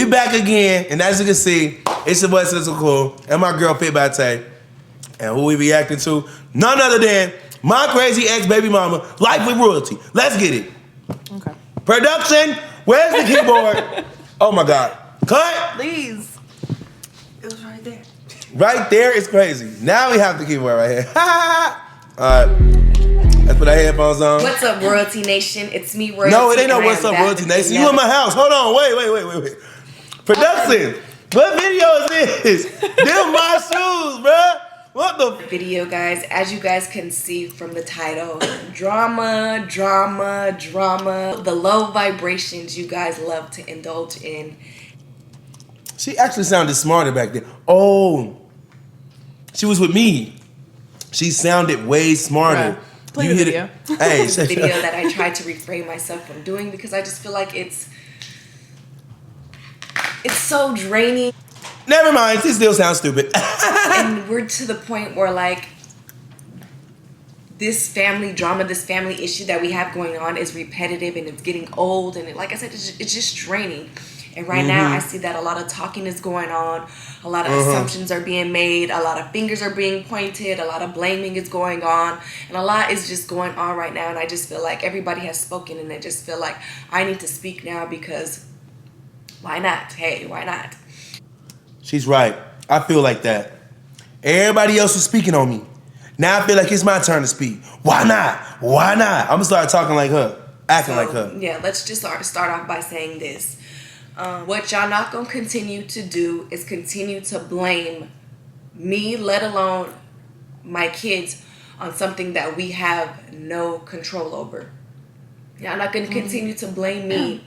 We back again, and as you can see, it's your boy Sizzle Cool and my girl Fit Bate. And who we reacting to? None other than my crazy ex-baby mama, Life with Royalty. Let's get it. Okay. Production, where's the keyboard? Oh my God. Cut. Please. It was right there. Right there is crazy. Now we have the keyboard right here. All right. Let's put our headphones on. What's up, Royalty Nation? It's me, Royalty. No, it ain't no What's Up, Royalty Nation. You in my house. Hold on. Wait. Production. What video is this? Them my shoes, bruh. What the video, guys? As you guys can see from the title, drama. The low vibrations you guys love to indulge in. She actually sounded smarter back then. Oh, she was with me. She sounded way smarter. Right. Play the video. Hey, It's a video that I tried to refrain myself from doing because I just feel like it's so draining. Never mind. She still sounds stupid. And we're to the point where like this family drama, this family issue that we have going on is repetitive and it's getting old. And like I said, it's just draining. And right now I see that a lot of talking is going on. A lot of assumptions are being made. A lot of fingers are being pointed. A lot of blaming is going on. And a lot is just going on right now. And I just feel like everybody has spoken. And I just feel like I need to speak now because why not? Hey, why not? She's right. I feel like that. Everybody else was speaking on me. Now I feel like it's my turn to speak. Why not? I'm going to start talking like her. Acting like her. Yeah, let's just start off by saying this. What y'all not gonna continue to do is continue to blame me, let alone my kids, on something that we have no control over. Y'all not gonna continue to blame me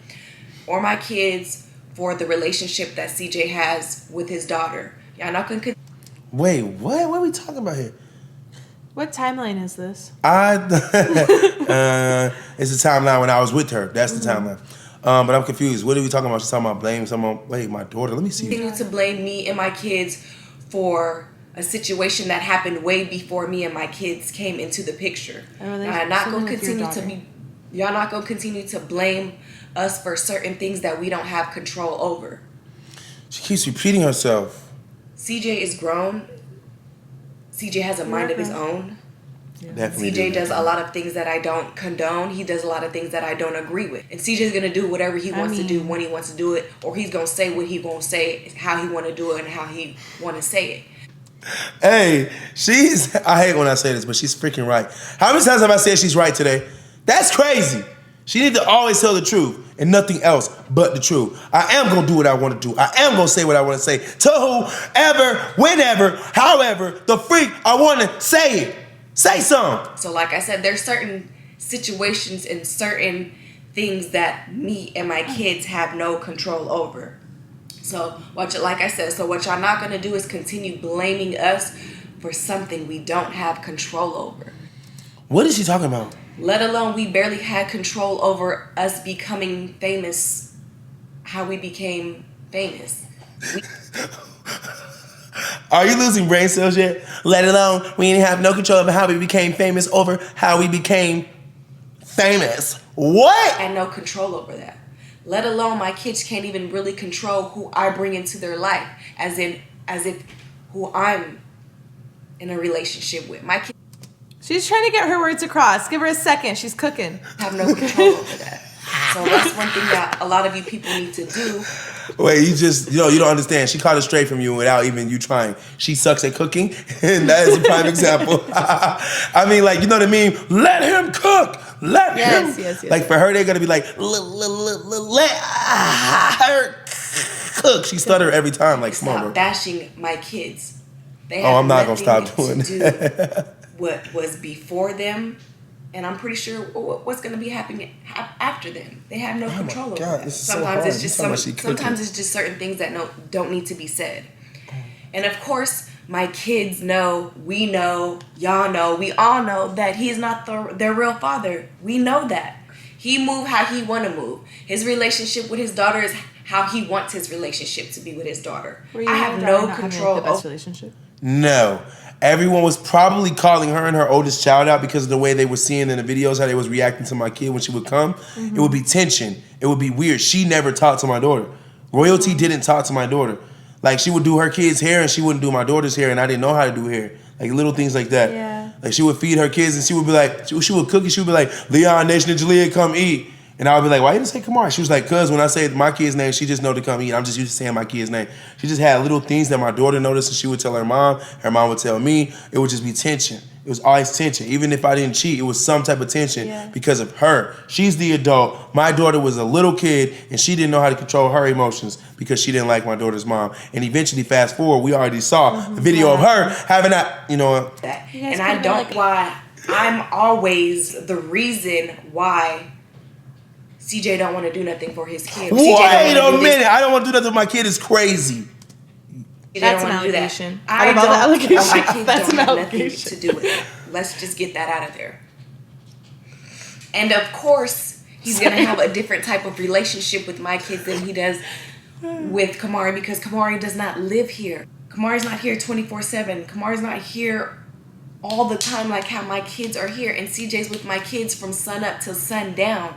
or my kids for the relationship that CJ has with his daughter. Y'all not gonna Wait, what? What are we talking about here? What timeline is this? It's the timeline when I was with her. That's the timeline. But I'm confused. What are we talking about? She's talking about blame someone. Wait, my daughter. Let me see. Continue to blame me and my kids for a situation that happened way before me and my kids came into the picture. Y'all not gonna continue to blame us for certain things that we don't have control over. She keeps repeating herself. CJ is grown. CJ has a mind of his own. Definitely CJ does a lot of things that I don't condone. He does a lot of things that I don't agree with. And CJ's going to do whatever he wants to do when he wants to do it. Or he's going to say what he going to say, how he want to do it, and how he want to say it. Hey, I hate when I say this, but she's freaking right. How many times have I said she's right today? That's crazy. She needs to always tell the truth and nothing else but the truth. I am going to do what I want to do. I am going to say what I want to say to whoever, whenever, however, the freak I want to say it. Say something. So like I said, there's certain situations and certain things that me and my kids have no control over. So what y'all not going to do is continue blaming us for something we don't have control over. What is she talking about? Let alone we barely had control over us becoming famous, how we became famous. Are you losing brain cells yet? Let alone we didn't have no control over how we became famous over how we became famous. What? I had no control over that. Let alone my kids can't even really control who I bring into their life, as if who I'm in a relationship with. My kids She's trying to get her words across. Give her a second. She's cooking. have no control over that. So that's one thing that a lot of you people need to do. Wait, you don't understand. She caught it straight from you without even you trying. She sucks at cooking, and that is a prime example. I mean, like, you know what I mean? Let him cook. Let him. Yes. Like, for her, they're going to be like, let her cook. She stutter every time, like, Stop bashing my kids. They I'm not going to nothing stop doing to that. do what was before them, and I'm pretty sure what's going to be happening after them. They have no control over that. Sometimes it's just certain things that don't need to be said. And of course, my kids know, we know, y'all know, we all know that he is not their real father. We know that. He moved how he want to move. His relationship with his daughter is how he wants his relationship to be with his daughter. I have no control over best relationship. No. Everyone was probably calling her and her oldest child out because of the way they were seeing in the videos, how they was reacting to my kid when she would come. It would be tension. It would be weird. She never talked to my daughter. Royalty didn't talk to my daughter. Like, she would do her kids' hair and she wouldn't do my daughter's hair, and I didn't know how to do hair. Like, little things like that. Yeah. Like, she would feed her kids and she would be like, she would cook and she would be like, Leon, Nation, and Jalea, come eat. And I would be like, why you didn't say Camari? She was like, cuz when I say my kid's name, she just know to come eat. I'm just used to saying my kid's name. She just had little things that my daughter noticed, and she would tell her mom would tell me. It would just be tension. It was always tension. Even if I didn't cheat, it was some type of tension because of her. She's the adult. My daughter was a little kid, and she didn't know how to control her emotions because she didn't like my daughter's mom. And eventually, fast forward, we already saw the video of her having that, you know. And I don't why I'm always the reason why CJ don't want to do nothing for his kid. Wait a minute. I don't want to do nothing for my kid. It's crazy. That's an allegation. I don't. My kids That's don't an have nothing allegation. to do with it. Let's just get that out of there. And of course, he's gonna have a different type of relationship with my kids than he does with Camari, because Camari does not live here. Camari's not here 24/7. Camari's not here all the time like how my kids are here. And CJ's with my kids from sun up till sundown.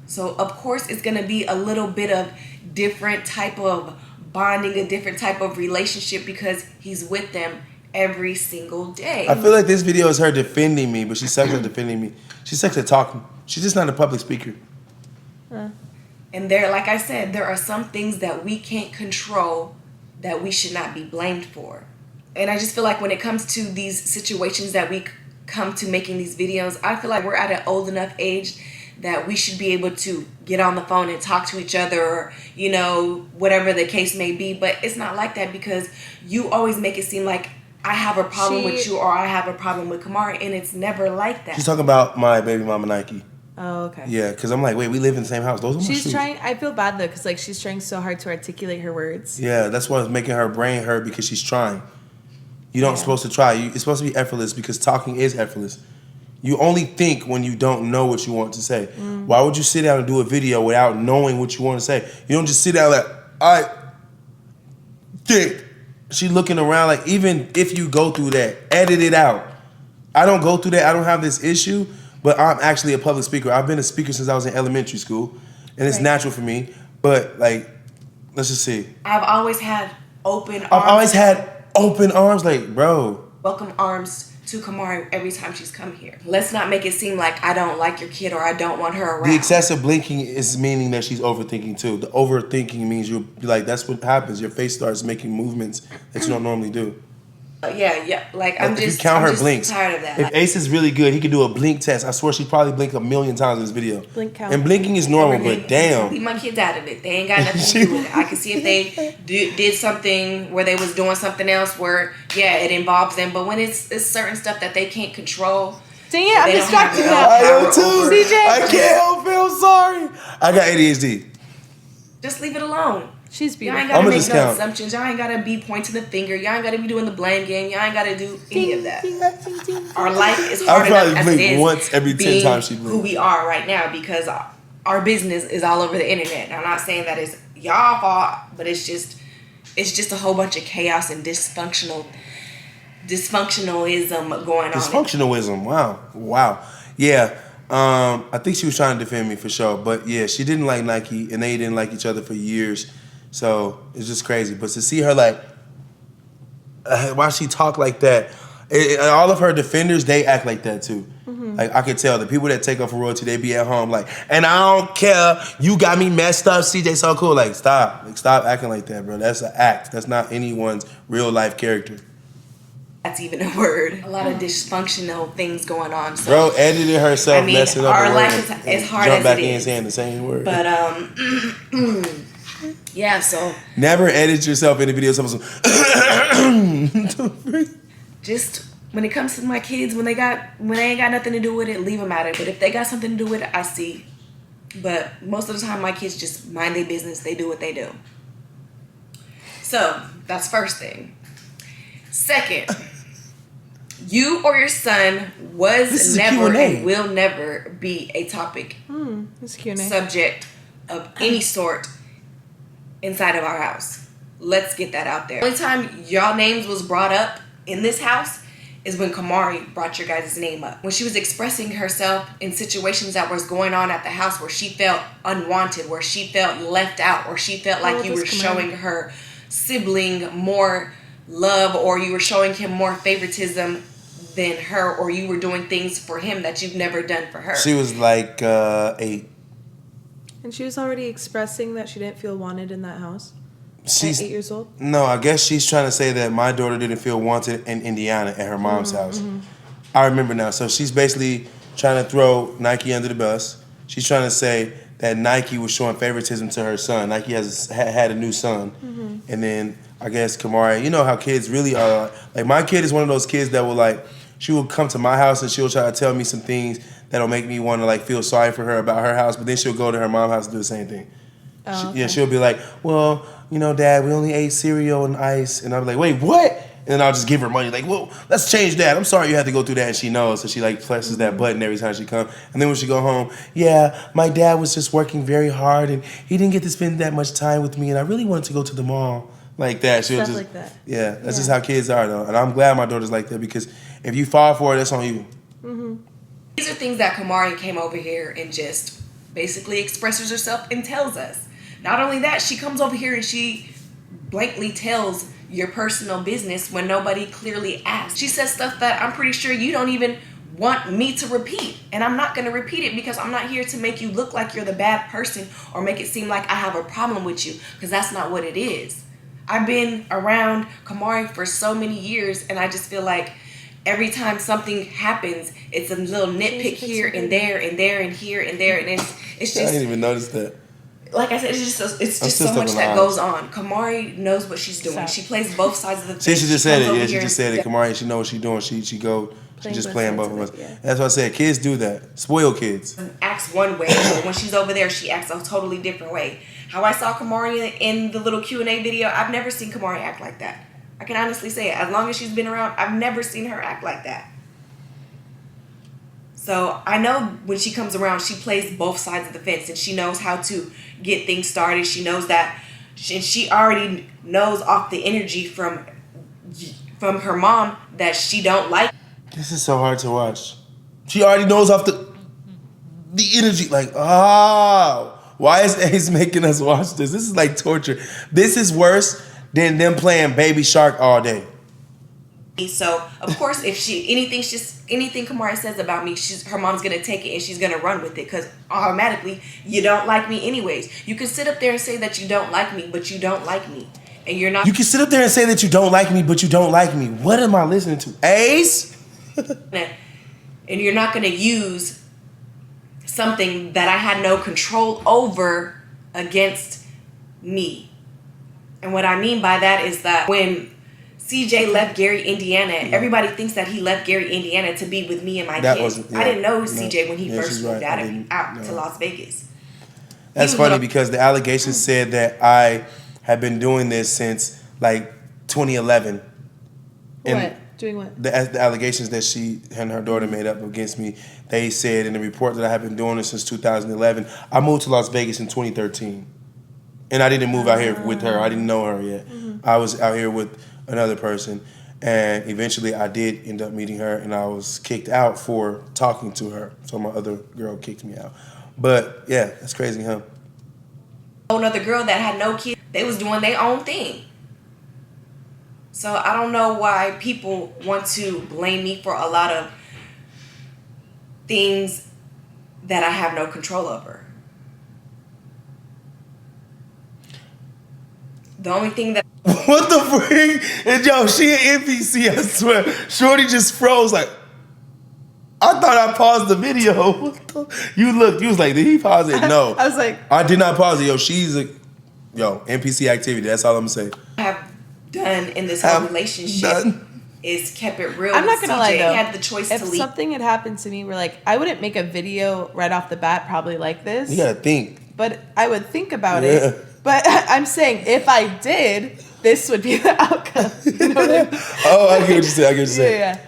So of course it's gonna be a little bit of different type of bonding, a different type of relationship, because he's with them every single day. I feel like this video is her defending me, but she sucks at defending me. She sucks at talking. She's just not a public speaker. And there, like I said, there are some things that we can't control that we should not be blamed for. And I just feel like when it comes to these situations that we come to making these videos, I feel like we're at an old enough age that we should be able to get on the phone and talk to each other, or, you know, whatever the case may be. But it's not like that, because you always make it seem like I have a problem with you or I have a problem with Camari, and it's never like that. She's talking about my baby mama Nike. Oh, okay. Yeah, because I'm like, wait, we live in the same house. Those are my shoes. She's trying. I feel bad though, because like she's trying so hard to articulate her words. Yeah, that's what's making her brain hurt, because she's trying. You don't supposed to try. It's supposed to be effortless, because talking is effortless. You only think when you don't know what you want to say. Why would you sit down and do a video without knowing what you want to say? You don't just sit down like, I think. She looking around like, even if you go through that, edit it out. I don't go through that. I don't have this issue, but I'm actually a public speaker. I've been a speaker since I was in elementary school, and it's natural for me. But like, let's just see. I've always had open arms. I've always had open arms, like, bro. Welcome arms to Camari every time she's come here. Let's not make it seem like I don't like your kid or I don't want her around. The excessive blinking is meaning that she's overthinking too. The overthinking means you're like, that's what happens. Your face starts making movements that you don't normally do. Yeah. Like, I'm just blinks. tired of that. If Ace is really good, he could do a blink test. I swear she probably blinked 1,000,000 times in this video. Blink count. And blinking is normal, but damn. Leave my kids out of it. They ain't got nothing to do with it. I can see if they did something where they was doing something else where, yeah, it involves them. But when it's certain stuff that they can't control. Dang it, I'm distracted now. I am too. CJ. I can't help it. I'm sorry. I got ADHD. Just leave it alone. She's Y'all ain't beautiful. gotta make no assumptions. Y'all ain't gotta be pointing the finger. Y'all ain't gotta be doing the blame game. Y'all ain't gotta do any of that. Our life is hard enough as it is once every 10 times she blinked. Who we are right now, because our business is all over the internet. I'm not saying that it's y'all fault, but it's just a whole bunch of chaos and dysfunctionalism going on. Dysfunctionalism. Wow. Yeah. I think she was trying to defend me for sure, but yeah, she didn't like Nike, and they didn't like each other for years. So it's just crazy. But to see her like, why she talk like that? All of her defenders, they act like that too. Like, I could tell the people that take up for royalty, they be at home like, and I don't care. You got me messed up. CJ so cool. Like, stop. Like, stop acting like that, bro. That's an act. That's not anyone's real life character. That's even a word. A lot of dysfunctional things going on. So, bro edited herself, messing up. Our life is hard as back it in is. saying the same word. But yeah. So never edit yourself in a video. just when it comes to my kids, when they ain't got nothing to do with it, leave them at it. But if they got something to do with it, I see. But most of the time, my kids just mind their business. They do what they do. So that's first thing. Second, you or your son was never and will never be a topic, subject of any sort inside of our house. Let's get that out there. The only time y'all names was brought up in this house is when Camari brought your guys' name up. When she was expressing herself in situations that was going on at the house where she felt unwanted, where she felt left out, or she felt like you were showing her sibling more love, or you were showing him more favoritism than her, or you were doing things for him that you've never done for her. She was like 8. And she was already expressing that she didn't feel wanted in that house. She's at 8 years old? No, I guess she's trying to say that my daughter didn't feel wanted in Indiana at her mom's house. I remember now. So she's basically trying to throw Nike under the bus. She's trying to say that Nike was showing favoritism to her son. Nike had a new son. And then I guess Camari, you know how kids really are. Like my kid is one of those kids that will like, she will come to my house and she'll try to tell me some things that'll make me want to like feel sorry for her about her house, but then she'll go to her mom's house and do the same thing. Yeah, she'll be like, well, you know, Dad, we only ate cereal and ice. And I'll be like, wait, what? And then I'll just give her money. Like, well, let's change that. I'm sorry you had to go through that. And she knows. So she like presses that button every time she comes. And then when she go home, yeah, my dad was just working very hard and he didn't get to spend that much time with me. And I really wanted to go to the mall. Like that. She'll Stuff just, like that. Yeah, that's just how kids are, though. And I'm glad my daughter's like that because if you fall for it, that's on you. These are things that Camari came over here and just basically expresses herself and tells us. Not only that, she comes over here and she blankly tells your personal business when nobody clearly asks. She says stuff that I'm pretty sure you don't even want me to repeat. And I'm not going to repeat it because I'm not here to make you look like you're the bad person or make it seem like I have a problem with you, because that's not what it is. I've been around Camari for so many years and I just feel like every time something happens, it's a little nitpick here and there and there and here and there, and it's just. I didn't even notice that. Like I said, it's just so much that goes on. Camari knows what she's doing. She plays both sides of the fence. She just said it. Yeah, she just said it. Camari, she knows what she's doing. She just playing both of us. Yeah. That's what I said. Kids do that. Spoil kids. Acts one way, but when she's over there, she acts a totally different way. How I saw Camari in the little Q&A video, I've never seen Camari act like that. I can honestly say it. As long as she's been around, I've never seen her act like that. So I know when she comes around, she plays both sides of the fence and she knows how to get things started. She knows that, and she already knows off the energy from her mom that she don't like. This is so hard to watch. She already knows off the energy. Like, oh, why is Ace making us watch this? This is like torture. This is worse than them playing Baby Shark all day. So of course, if anything Camari says about me, her mom's gonna take it and she's gonna run with it, because automatically you don't like me anyways. You can sit up there and say that you don't like me, but you don't like me, and you're not. You can sit up there and say that you don't like me, but you don't like me. What am I listening to, Ace? And you're not gonna use something that I had no control over against me. And what I mean by that is that when CJ left Gary, Indiana, everybody thinks that he left Gary, Indiana to be with me and my kids. I didn't know CJ when he first moved out to Las Vegas. That's funny because the allegations said that I have been doing this since like 2011. What? Doing what? The allegations that she and her daughter made up against me, they said in the report that I have been doing this since 2011. I moved to Las Vegas in 2013. And I didn't move out here with her. I didn't know her yet. I was out here with another person, and eventually I did end up meeting her, and I was kicked out for talking to her. So my other girl kicked me out. But yeah, that's crazy, huh? Another girl that had no kids, they was doing their own thing. So I don't know why people want to blame me for a lot of things that I have no control over. The only thing that... What the freak? And yo, she an NPC, I swear. Shorty just froze like... I thought I paused the video. What the... You looked, you was like, did he pause it? No. I was like... I did not pause it. Yo, she's a... Yo, NPC activity. That's all I'm going to say. I have done in this whole relationship is kept it real. I'm not going to lie, though. Had the choice to leave. If something had happened to me where, like, I wouldn't make a video right off the bat probably like this. You got to think. But I would think about it. But I'm saying if I did, this would be the outcome. You know what I mean? Oh, I get what you're saying. Yeah.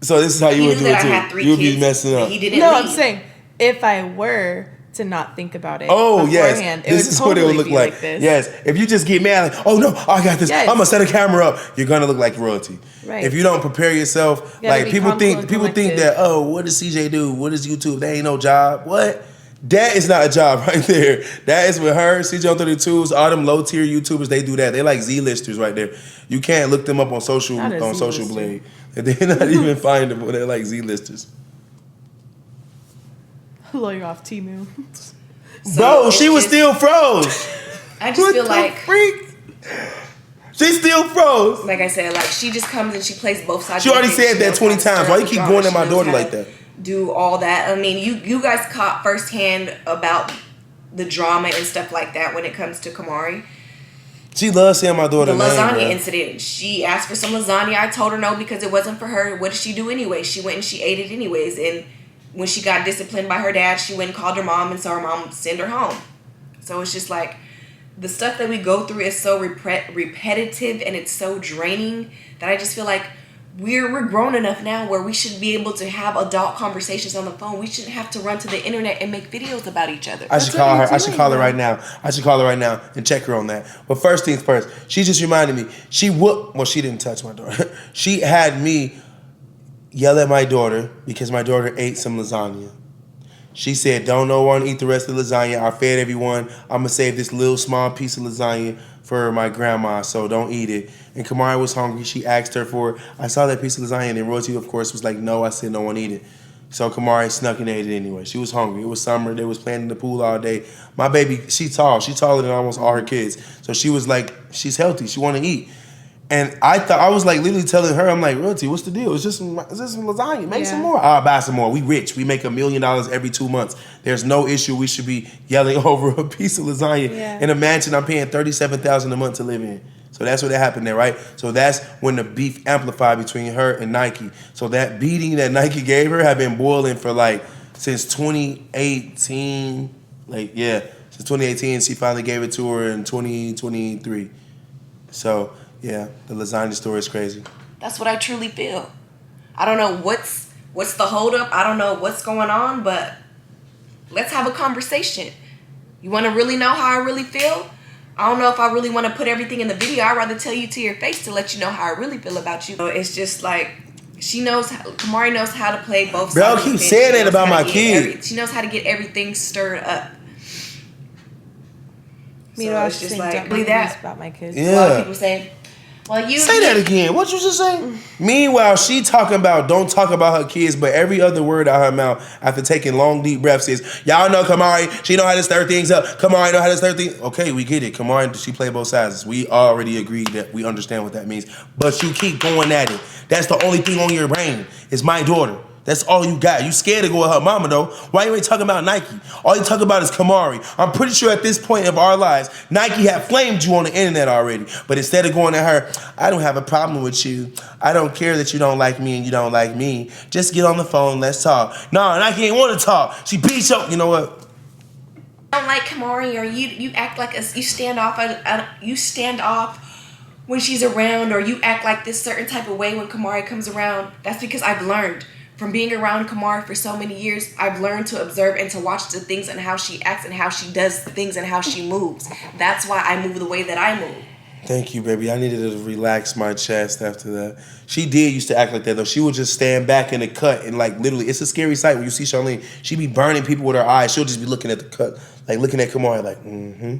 So this is how you would do it too. You would be messing up. I'm saying if I were to not think about it. Oh, beforehand. yes. This is what it would look like. Yes. If you just get mad, like, oh no, I got this. Yes. I'm gonna set a camera up. You're gonna look like royalty. Right. If you don't prepare yourself, like people think that, oh, what does CJ do? What is YouTube? That ain't no job. What? That is not a job right there. That is with her, CJ on 32s, all them low tier YouTubers. They do that. They like Z-listers right there. You can't look them up on social blade. They're not even findable. They're like Z-listers. Lawyer off Temu. So bro, she was still froze. I just feel like freak. She still froze. Like I said, like she just comes and she plays both sides. She already said that 20 times. Why you keep going at my daughter like that? Do all that. I mean, you guys caught firsthand about the drama and stuff like that when it comes to Camari. She loves saying my daughter. The lasagna incident. She asked for some lasagna. I told her no because it wasn't for her. What did she do anyway? She went and she ate it anyways. And when she got disciplined by her dad, she went and called her mom and saw her mom send her home. So it's just like the stuff that we go through is so repetitive and it's so draining that I just feel like we're grown enough now where we should be able to have adult conversations on the phone. We shouldn't have to run to the internet and make videos about each other. I should call her. I should call her right now. I should call her right now and check her on that. But first things first, she just reminded me. She didn't touch my daughter. She had me yell at my daughter because my daughter ate some lasagna. She said, don't no one eat the rest of the lasagna. I fed everyone. I'm going to save this little small piece of lasagna for my grandma, so don't eat it. And Camari was hungry. She asked her for it. I saw that piece of lasagna, and then Royalty, of course, was like, no. I said, no one eat it. So Camari snuck and ate it anyway. She was hungry. It was summer. They was playing in the pool all day. My baby, she's tall. She's taller than almost all her kids. So she was like, she's healthy. She want to eat. And I was like literally telling her, I'm like, Royalty, what's the deal? It's just some lasagna. Make some more. I'll buy some more. We rich. We make $1 million every 2 months. There's no issue. We should be yelling over a piece of lasagna in a mansion I'm paying $37,000 a month to live in. So that's what happened there, right? So that's when the beef amplified between her and Nike. So that beating that Nike gave her had been boiling for since 2018. Since 2018. She finally gave it to her in 2023. So yeah, the lasagna story is crazy. That's what I truly feel. I don't know what's the holdup. I don't know what's going on, but let's have a conversation. You want to really know how I really feel? I don't know if I really want to put everything in the video. I'd rather tell you to your face to let you know how I really feel about you. So it's just like Camari knows how to play both sides. Bro, keep saying that about my kid. She knows how to get everything stirred up. So it's just like that about my kids. Yeah. A lot of people say, well, you say that again. What you just say? Meanwhile, she talking about don't talk about her kids, but every other word out her mouth after taking long, deep breaths is, y'all know Camari, she know how to stir things up. Camari know how to stir things. Okay, we get it. Camari, she play both sides. We already agreed that we understand what that means. But you keep going at it. That's the only thing on your brain is my daughter. That's all you got. You scared to go with her mama, though. Why you ain't talking about Nike? All you talk about is Camari. I'm pretty sure at this point of our lives, Nike had flamed you on the internet already. But instead of going at her, I don't have a problem with you. I don't care that you don't like me and you don't like me. Just get on the phone. Let's talk. No, Nike ain't want to talk. She beat you. You know what? I don't like Camari, or you act like you stand off when she's around, or you act like this certain type of way when Camari comes around. That's because I've learned. From being around Camari for so many years, I've learned to observe and to watch the things and how she acts and how she does things and how she moves. That's why I move the way that I move. Thank you, baby. I needed to relax my chest after that. She did used to act like that, though. She would just stand back in the cut and, literally, it's a scary sight when you see Charlene. She be burning people with her eyes. She'll just be looking at the cut, looking at Camari,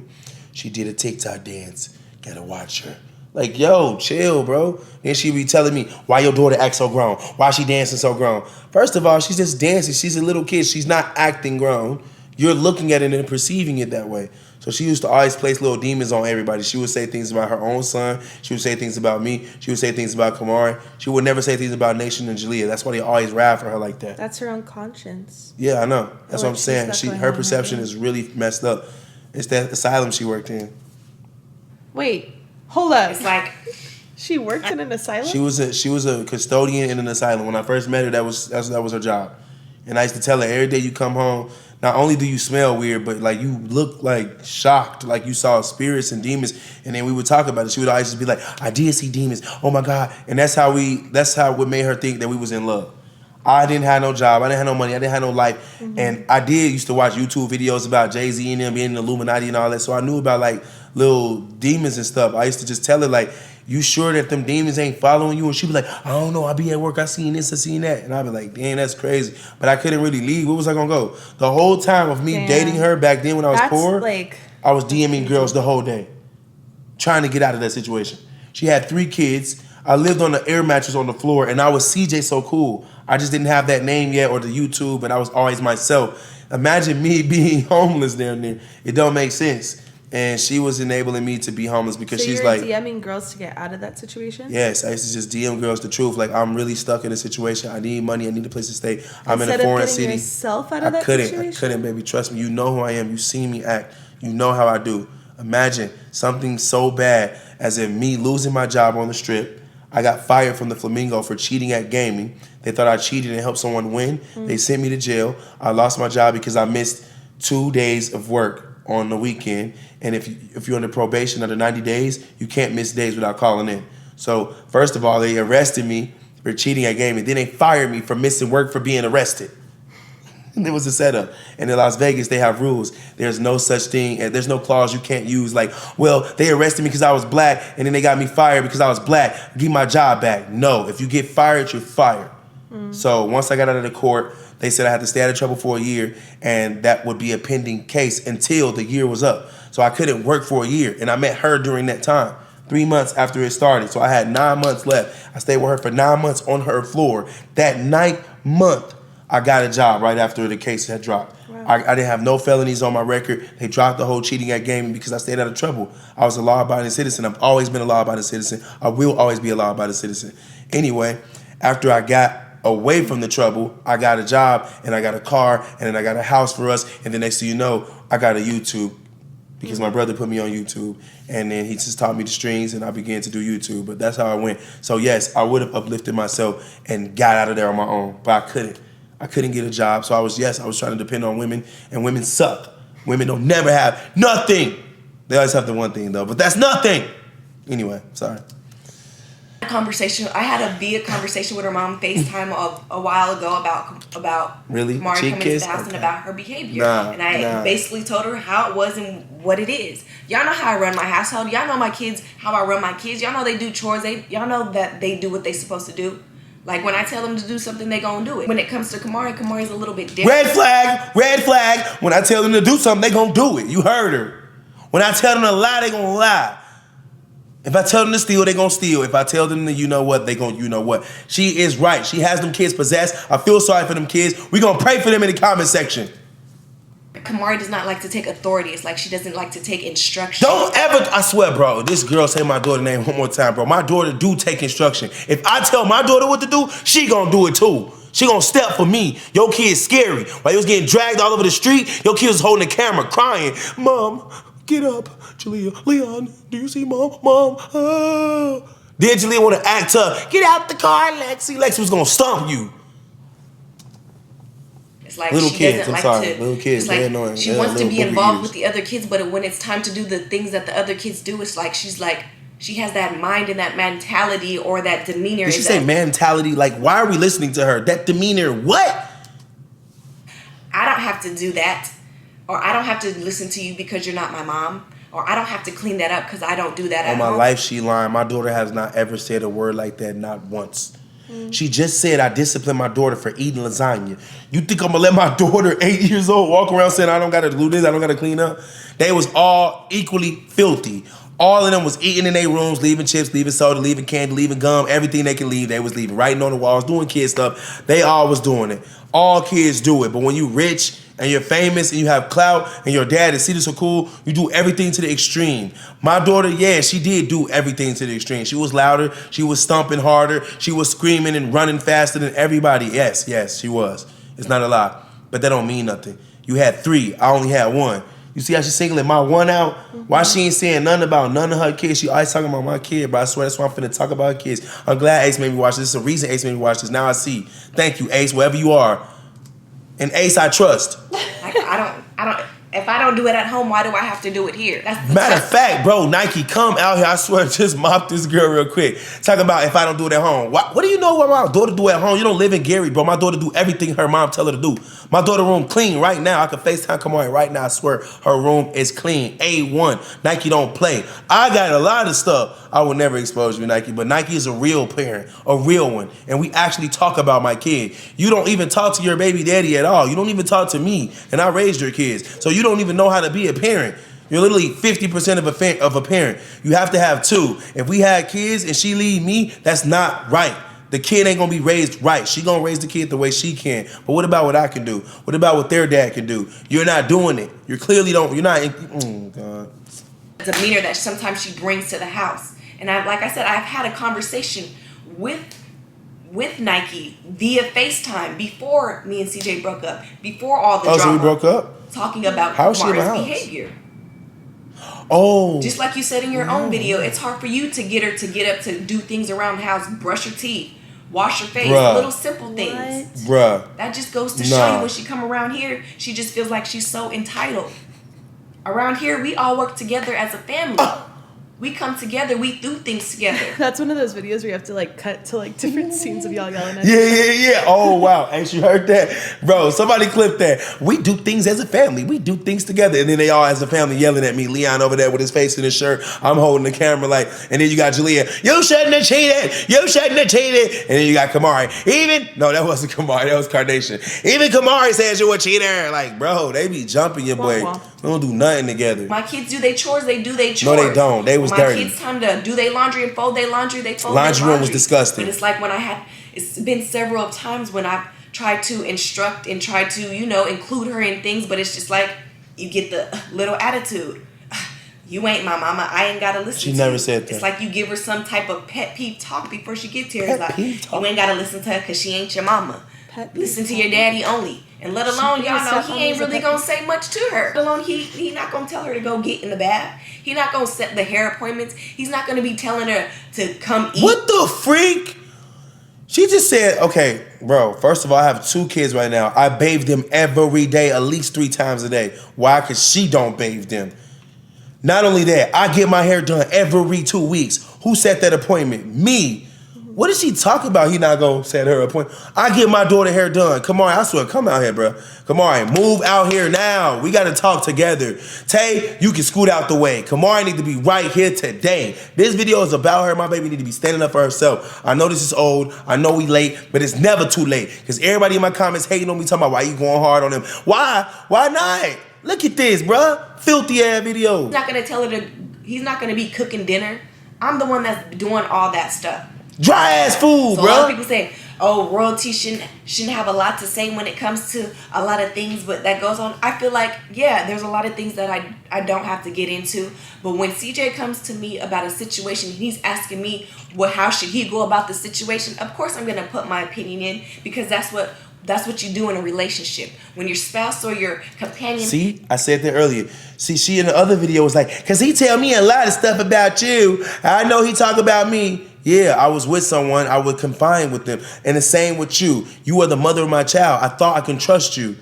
She did a TikTok dance. Gotta watch her. Yo, chill, bro. Then she be telling me, why your daughter act so grown? Why she dancing so grown? First of all, she's just dancing. She's a little kid. She's not acting grown. You're looking at it and perceiving it that way. So she used to always place little demons on everybody. She would say things about her own son. She would say things about me. She would say things about Camari. She would never say things about Nation and Jalea. That's why they always ride for her like that. That's her own conscience. Yeah, I know. That's what I'm saying. Her perception is really messed up. It's that asylum she worked in. Wait. Hold up. It's like she worked in an asylum? She was a custodian in an asylum. When I first met her, that was her job. And I used to tell her every day you come home, not only do you smell weird, but you look shocked, you saw spirits and demons. And then we would talk about it. She would always just be like, I did see demons. Oh my God. And that's how what made her think that we was in love. I didn't have no job. I didn't have no money. I didn't have no life. And I used to watch YouTube videos about Jay-Z and them being in the Illuminati and all that. So I knew about like little demons and stuff. I used to just tell her like, you sure that them demons ain't following you? And she'd be like, I don't know. I be at work. I seen this, I seen that. And I'd be like, damn, that's crazy. But I couldn't really leave. Where was I going to go? The whole time of me dating her back then when I was poor, I was DMing girls the whole day, trying to get out of that situation. She had 3 kids. I lived on the air mattress on the floor, and I was CJ So Cool. I just didn't have that name yet or the YouTube, and I was always myself. Imagine me being homeless down there. It don't make sense. And she was enabling me to be homeless because she's like... So you're DMing girls to get out of that situation? Yes, I used to just DM girls the truth. Like, I'm really stuck in a situation. I need money. I need a place to stay. I'm in a foreign city. Yourself out of that situation? I couldn't, baby. Trust me. You know who I am. You see me act. You know how I do. Imagine something so bad as in me losing my job on the Strip. I got fired from the Flamingo for cheating at gaming. They thought I cheated and helped someone win. They sent me to jail. I lost my job because I missed 2 days of work on the weekend. And if you're under probation under 90 days, you can't miss days without calling in. So first of all, they arrested me for cheating at gaming. Then they fired me for missing work for being arrested. And it was a setup. And in Las Vegas, they have rules. There's no such thing, and there's no clause you can't use like, well, they arrested me because I was black, and then they got me fired because I was black. Give my job back. No, if you get fired, you're fired. So once I got out of the court, they said I had to stay out of trouble for a year, and that would be a pending case until the year was up. So I couldn't work for a year, and I met her during that time. 3 months after it started. So I had 9 months left. I stayed with her for 9 months on her floor. That 9th month, I got a job right after the case had dropped. Wow. I didn't have no felonies on my record. They dropped the whole cheating at gaming because I stayed out of trouble. I was a law-abiding citizen. I've always been a law-abiding citizen. I will always be a law-abiding citizen. Anyway, after I got away from the trouble, I got a job, and I got a car, and then I got a house for us, and the next thing you know, I got a YouTube because my brother put me on YouTube, and then he just taught me the strings, and I began to do YouTube. But that's how I went. So yes, I would have uplifted myself and got out of there on my own, but I couldn't. I couldn't get a job, so I was trying to depend on women, and women suck. Women don't never have nothing. They always have the one thing, though, but that's nothing. Anyway, sorry. I had a conversation with her mom FaceTime a while ago about really? Camari coming to the house and about her behavior. And I basically told her how it was and what it is. Y'all know how I run my household. Y'all know my kids, how I run my kids. Y'all know they do chores. Y'all know that they do what they supposed to do. Like, when I tell them to do something, they gonna do it. When it comes to Camari's a little bit different. Red flag. When I tell them to do something, they gonna do it. You heard her. When I tell them to lie, they gonna lie. If I tell them to steal, they gonna steal. If I tell them to you know what, they gonna you know what. She is right. She has them kids possessed. I feel sorry for them kids. We gonna pray for them in the comment section. Camari does not like to take authority. It's like she doesn't like to take instruction. Don't ever, I swear, bro, this girl say my daughter's name one more time, bro. My daughter do take instruction. If I tell my daughter what to do, she gonna do it too. She gonna step for me. Your kid's scary. While you was getting dragged all over the street, your kid was holding the camera crying. Mom, get up. Jalea, Leon, do you see mom? Mom, oh. Then Jalea wanna act tough. Get out the car, Lexi. Lexi was gonna stomp you. It's like little she kids, doesn't I'm like sorry. to. Little kids, it's like they're annoying. She wants to be involved with the other kids, but when it's time to do the things that the other kids do, it's like she has that mind and that mentality or that demeanor. Did she say mentality? Like, why are we listening to her? That demeanor, what? I don't have to do that, or I don't have to listen to you because you're not my mom, or I don't have to clean that up because I don't do that at home. On my life, she lying. My daughter has not ever said a word like that, not once. She just said I disciplined my daughter for eating lasagna. You think I'm gonna let my daughter, 8 years old, walk around saying I don't gotta do this, I don't gotta clean up? They was all equally filthy. All of them was eating in their rooms, leaving chips, leaving soda, leaving candy, leaving gum, everything they can leave, they was leaving. Writing on the walls, doing kid stuff. They all was doing it. All kids do it. But when you rich and you're famous and you have clout and your dad is so cool, you do everything to the extreme. My daughter, yeah, she did do everything to the extreme. She was louder, she was stomping harder, she was screaming and running faster than everybody. Yes, she was. It's not a lie. But that don't mean nothing. You had 3, I only had 1. You see how she's singling my 1 out? Why she ain't saying nothing about none of her kids? She always talking about my kid, but I swear that's why I'm finna talk about her kids. I'm glad Ace made me watch this. This is a reason Ace made me watch this. Now I see. Thank you, Ace, wherever you are. And Ace, I trust. I don't. If I don't do it at home, why do I have to do it here? That's the Matter of fact, bro, Nike, come out here. I swear, just mop this girl real quick. Talk about if I don't do it at home. What do you know what my daughter do at home? You don't live in Gary, bro. My daughter do everything her mom tell her to do. My daughter room clean right now. I can FaceTime Camari right now. I swear, her room is clean. A1. Nike don't play. I got a lot of stuff. I will never expose you, Nike, but Nike is a real parent, a real one. And we actually talk about my kid. You don't even talk to your baby daddy at all. You don't even talk to me, and I raised your kids. So you don't even know how to be a parent. You're literally 50% of a parent. You have to have two. If we had kids and she leave me, that's not right. The kid ain't gonna be raised right. She gonna raise the kid the way she can. But what about what I can do? What about what their dad can do? You're not doing it. You clearly don't. You're not. Oh God. Demeanor that sometimes she brings to the house. And like I said, I've had a conversation with Nike via FaceTime before me and CJ broke up, before all the drama. So we broke up? Talking about Kamari's behavior. Oh. Just like you said in your own video, it's hard for you to get her to get up to do things around the house, brush your teeth, wash your face, little simple things. Bruh. That just goes to show you when she come around here, she just feels like she's so entitled. Around here, we all work together as a family. We come together, we do things together. That's one of those videos where you have to like cut to like different scenes of y'all yelling at Yeah. Oh, wow. Ain't you heard that? Bro, somebody clip that. We do things as a family. We do things together. And then they all as a family yelling at me. Leon over there with his face in his shirt. I'm holding the camera like, and then you got Julia. You shouldn't have cheated. You shouldn't have cheated. And then you got Camari. No, that wasn't Camari. That was Kardashian. Even Camari says you're a cheater. Like, bro, they be jumping your boy. We don't do nothing together. My kids do their chores. They do their chores. No, they don't. They was dirty. My kids time to do their laundry and fold their laundry. They fold laundry their laundry. Room was disgusting. But it's like it's been several times when I've tried to instruct and tried to, include her in things, but it's just like you get the little attitude. You ain't my mama. I ain't gotta listen to you. She never said that. It's like you give her some type of pet peeve talk before she gets here. It's like, you ain't gotta listen to her because she ain't your mama. Listen to your daddy only. And let alone, y'all know, he ain't really gonna say much to her. Let alone, he not gonna tell her to go get in the bath. He not gonna set the hair appointments. He's not gonna be telling her to come eat. What the freak? She just said, okay, bro, first of all, I have 2 kids right now. I bathe them every day, at least 3 times a day. Why? Because she don't bathe them. Not only that, I get my hair done every 2 weeks. Who set that appointment? Me. What is she talking about? He not gonna set her appointment. I get my daughter hair done. Kamari, I swear, come out here, bro. Kamari, move out here now. We gotta talk together. Tay, you can scoot out the way. Kamari need to be right here today. This video is about her. My baby need to be standing up for herself. I know this is old. I know we late, but it's never too late. Because everybody in my comments hating on me, talking about why you going hard on him. Why? Why not? Look at this, bro. Filthy ass video. He's not gonna tell her he's not gonna be cooking dinner. I'm the one that's doing all that stuff. Dry ass food, bro. A lot of people say, oh, royalty shouldn't have a lot to say when it comes to a lot of things, but that goes on. I feel like, yeah, there's a lot of things that I don't have to get into. But when CJ comes to me about a situation, he's asking me, well, how should he go about the situation? Of course, I'm gonna put my opinion in because that's what you do in a relationship. When your spouse or your companion... See, I said that earlier. See, she in the other video was like, because he tell me a lot of stuff about you. I know he talk about me. Yeah, I was with someone. I would confine with them. And the same with you. You are the mother of my child. I thought I can trust you.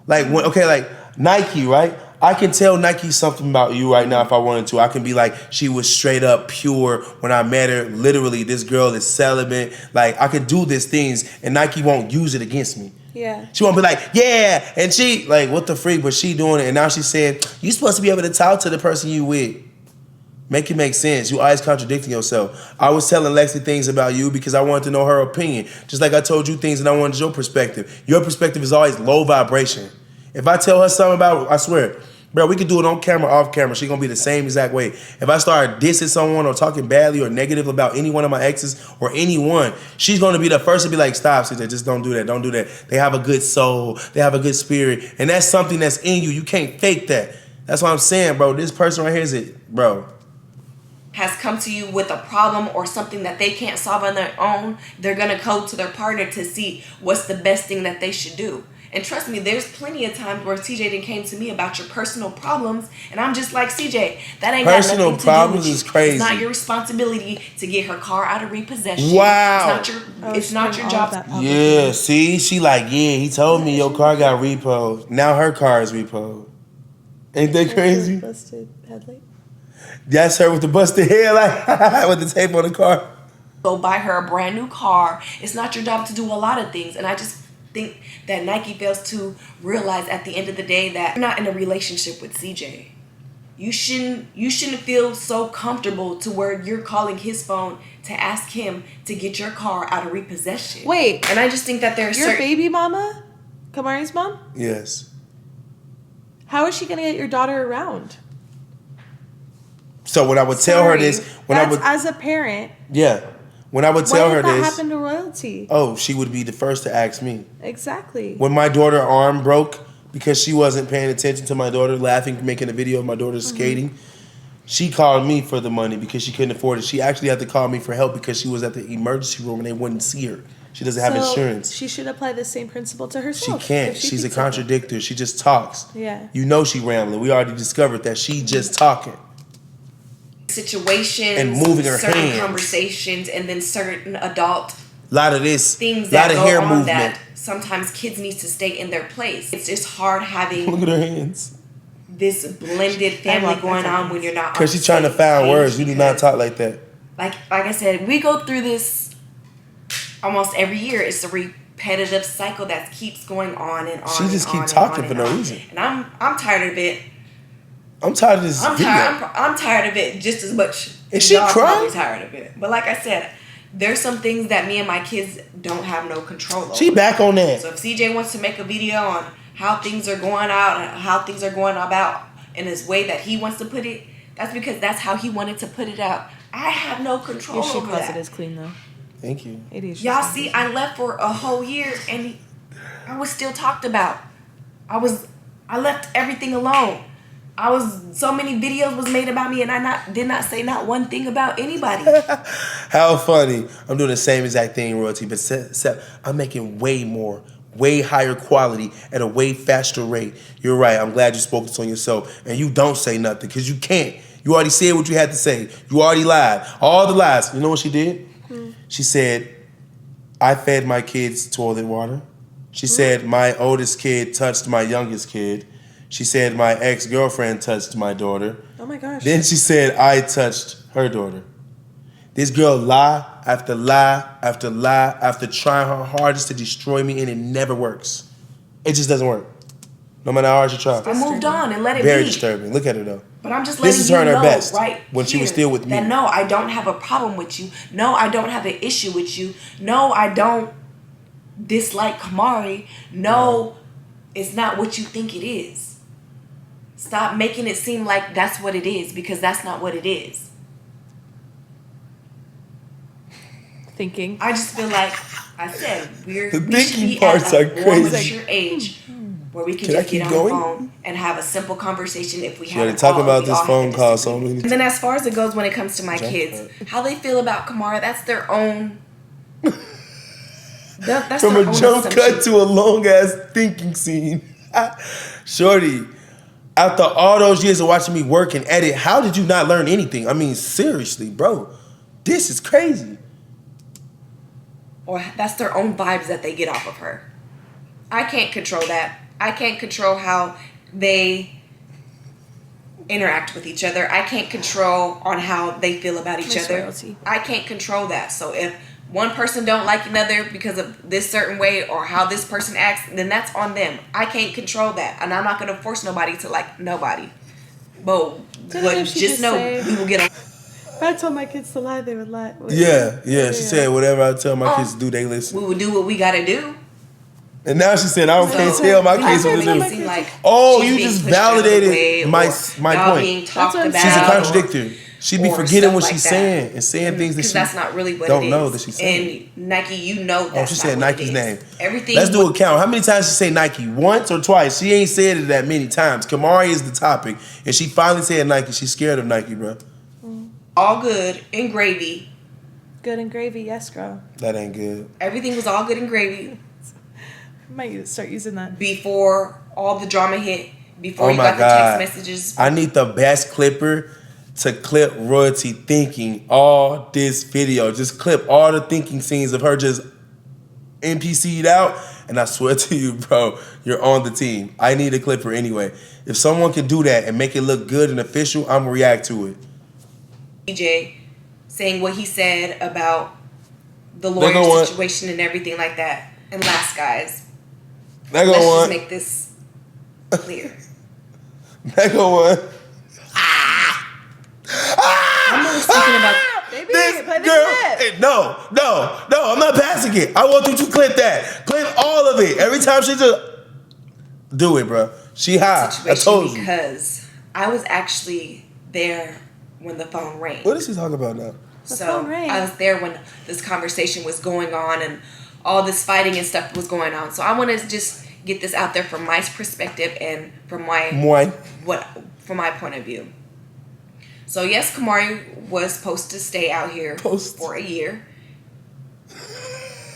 Like, like Nike, right? I can tell Nike something about you right now if I wanted to. I can be like, she was straight up pure when I met her. Literally, this girl is celibate. Like, I could do these things, and Nike won't use it against me. Yeah. She won't be like, yeah, and she, like, what the freak? But she doing it, and now she's saying, you supposed to be able to talk to the person you with. Make it make sense. You always contradicting yourself. I was telling Lexi things about you because I wanted to know her opinion. Just like I told you things and I wanted your perspective. Your perspective is always low vibration. If I tell her something about, I swear, bro, we can do it on camera, off camera. She gonna be the same exact way. If I start dissing someone or talking badly or negative about any one of my exes or anyone, she's gonna be the first to be like, stop, sister, just don't do that, don't do that. They have a good soul, they have a good spirit, and that's something that's in you. You can't fake that. That's what I'm saying, bro. This person right here is it, bro. Has come to you with a problem or something that they can't solve on their own, they're gonna go to their partner to see what's the best thing that they should do. And trust me, there's plenty of times where CJ done came to me about your personal problems, and I'm just like, CJ, that ain't personal got nothing to problems do with is you. crazy. It's not your responsibility to get her car out of repossession. Wow. It's not your job. Yeah, see, she like, yeah, he told me your car got repoed. Now her car is repoed. Ain't that crazy? Busted headlight. That's her with the busted hair, like with the tape on the car. Go buy her a brand new car. It's not your job to do a lot of things. And I just think that Nike fails to realize at the end of the day that you're not in a relationship with CJ. You shouldn't feel so comfortable to where you're calling his phone to ask him to get your car out of repossession. Wait. And I just think that there's Your baby mama? Camari's mom? Yes. How is she going to get your daughter around? So when I would tell her this, as a parent. Yeah. When I would tell her What this, happened to royalty? oh, she would be the first to ask me. Exactly. When my daughter's arm broke because she wasn't paying attention to my daughter laughing, making a video of my daughter skating, she called me for the money because she couldn't afford it. She actually had to call me for help because she was at the emergency room and they wouldn't see her. She doesn't have insurance. She should apply the same principle to herself. She can't. She's a contradictor. She just talks. Yeah. You know she rambling. We already discovered that she just talking. Situations and moving her certain hands. Conversations, and then certain adult A lot of this. things lot that of go hair on movement. that sometimes kids need to stay in their place. It's just hard having Look at her hands. this blended family going on when you're not. Because she's trying to find words. You do not talk like that. Like I said, we go through this almost every year. It's a repetitive cycle that keeps going on and on. She just keep keeps talking for no reason. And I'm tired of it. I'm tired of this video. I'm tired of it just as much. Is she y'all crying? probably tired of it. But like I said, there's some things that me and my kids don't have no control over. She back on that. So if CJ wants to make a video on how things are going out and how things are going about in his way that he wants to put it, that's because that's how he wanted to put it out. I have no control over that. Your shoe closet is clean though. Thank you. It is. Y'all see, I left for a whole year and I was still talked about. I left everything alone. So many videos was made about me and I did not say not one thing about anybody. How funny. I'm doing the same exact thing, Royalty, but I'm making way more, way higher quality at a way faster rate. You're right. I'm glad you spoke this on yourself. And you don't say nothing because you can't. You already said what you had to say. You already lied. All the lies. You know what she did? She said, I fed my kids toilet water. She said, my oldest kid touched my youngest kid. She said, my ex-girlfriend touched my daughter. Oh my gosh. Then she said, I touched her daughter. This girl lie after lie after lie after trying her hardest to destroy me, and it never works. It just doesn't work. No matter how hard she tries. I moved on and let it Very be. disturbing. Look at her though. But I'm just letting This is you her at her know best right when she was still with me. That no, I don't have a problem with you. No, I don't have an issue with you. No, I don't dislike Camari. No, it's not what you think it is. Stop making it seem like that's what it is, because that's not what it is. Thinking. I just feel like I said we should thinking be parts at are a more crazy. mature age where we can Can I just keep get on going? the phone and have a simple conversation if we She have already talked about this phone call so many And times. then as far as it goes when it comes to my kids, how they feel about Camara, that's their own. That's From their a own jump assumption. cut to a long ass thinking scene. Shorty, after all those years of watching me work and edit, how did you not learn anything? I mean, seriously, bro. This is crazy. Or that's their own vibes that they get off of her. I can't control that. I can't control how they interact with each other. I can't control on how they feel about each Miss other. Royalty. I can't control that. So if one person don't like another because of this certain way or how this person acts, then that's on them. I can't control that. And I'm not going to force nobody to like nobody. But she just know we will get on. If I told my kids to lie, they would lie. Yeah. She said whatever I tell my kids to do, they listen. We will do what we got to do. And now she said, I can't tell my kids what to do. Like Oh, she's you being just pushed out of the validated way, my or y'all point. being talked That's what I'm about, She's a saying. contradictor. She be or forgetting stuff what like she's that. saying and saying things that because she that's not really what don't it is. know that she's saying. And Nike, you know that's she not said what Nike's it is. name. Everything. Let's do a count. How many times she say Nike? Once or twice? She ain't said it that many times. Camari is the topic. And she finally said Nike. She's scared of Nike, bro. all good and gravy. Good and gravy, yes, girl. That ain't good. Everything was all good and gravy I might start using that. before all the drama hit. Before Oh you my got the God. text messages. I need the best clipper to clip Royalty thinking all this video. Just clip all the thinking scenes of her just NPC'd out and I swear to you, bro, you're on the team. I need a clipper anyway. If someone can do that and make it look good and official, I'm gonna react to it. DJ saying what he said about the lawyer situation and everything like that. And last, guys, let's just make this clear. Mega one. I'm only speaking about baby. This girl. No, I'm not passing it. I want you to clip that. Clip all of it. Every time she just do it, bro. She high. I told you. Because I was actually there when the phone rang. What is she talking about now? So I was there when this conversation was going on and all this fighting and stuff was going on. So I want to just get this out there from my perspective and from my point of view. So yes, Camari was supposed to stay out here for a year.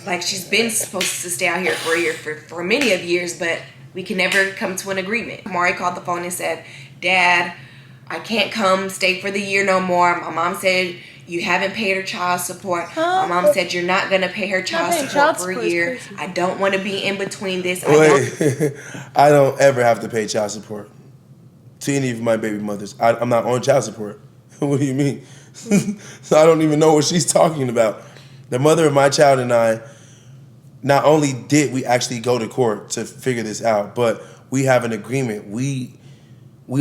Like she's been supposed to stay out here for a year for many of years, but we can never come to an agreement. Camari called the phone and said, "Dad, I can't come stay for the year no more. My mom said you haven't paid her child support. My mom said you're not going to pay her child support for a year. I don't want to be in between this." I don't ever have to pay child support to any of my baby mothers. I'm not on child support. What do you mean? So I don't even know what she's talking about. The mother of my child and I, not only did we actually go to court to figure this out, but we have an agreement. We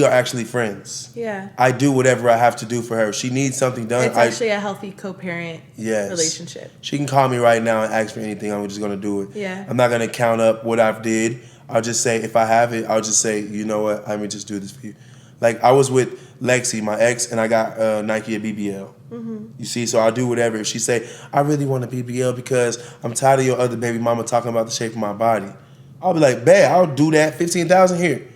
are actually friends. Yeah. I do whatever I have to do for her. If she needs something done, it's actually a healthy co-parent relationship. She can call me right now and ask for anything. I'm just going to do it. Yeah. I'm not going to count up what I've did. I'll just say, if I have it, I'll just say, you know what, let me just do this for you. Like, I was with Lexi, my ex, and I got Nike a BBL. Mm-hmm. You see, so I'll do whatever. If she say, I really want a BBL because I'm tired of your other baby mama talking about the shape of my body, I'll be like, babe, I'll do that. 15,000 here.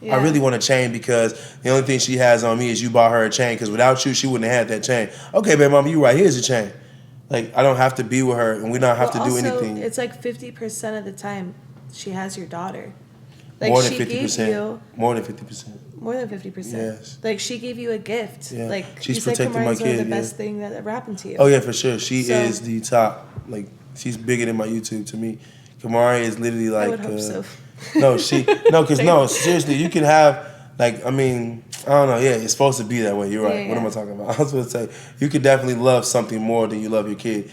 Yeah. I really want a chain because the only thing she has on me is you bought her a chain because without you, she wouldn't have had that chain. Okay, babe, mama, you right. Here's a chain. Like, I don't have to be with her and we don't have to do anything. It's like 50% of the time she has your daughter. Like more than 50%. More than 50%. More than 50%. Yes. Like she gave you a gift. Yeah. Like she's protecting my kid. The best thing that ever happened to you. Oh yeah, for sure. She is the top. Like she's bigger than my YouTube to me. Camari is literally like. I would hope so. Seriously, you can have like I don't know. Yeah, it's supposed to be that way. You're right. Yeah. What am I talking about? I was supposed to say you could definitely love something more than you love your kid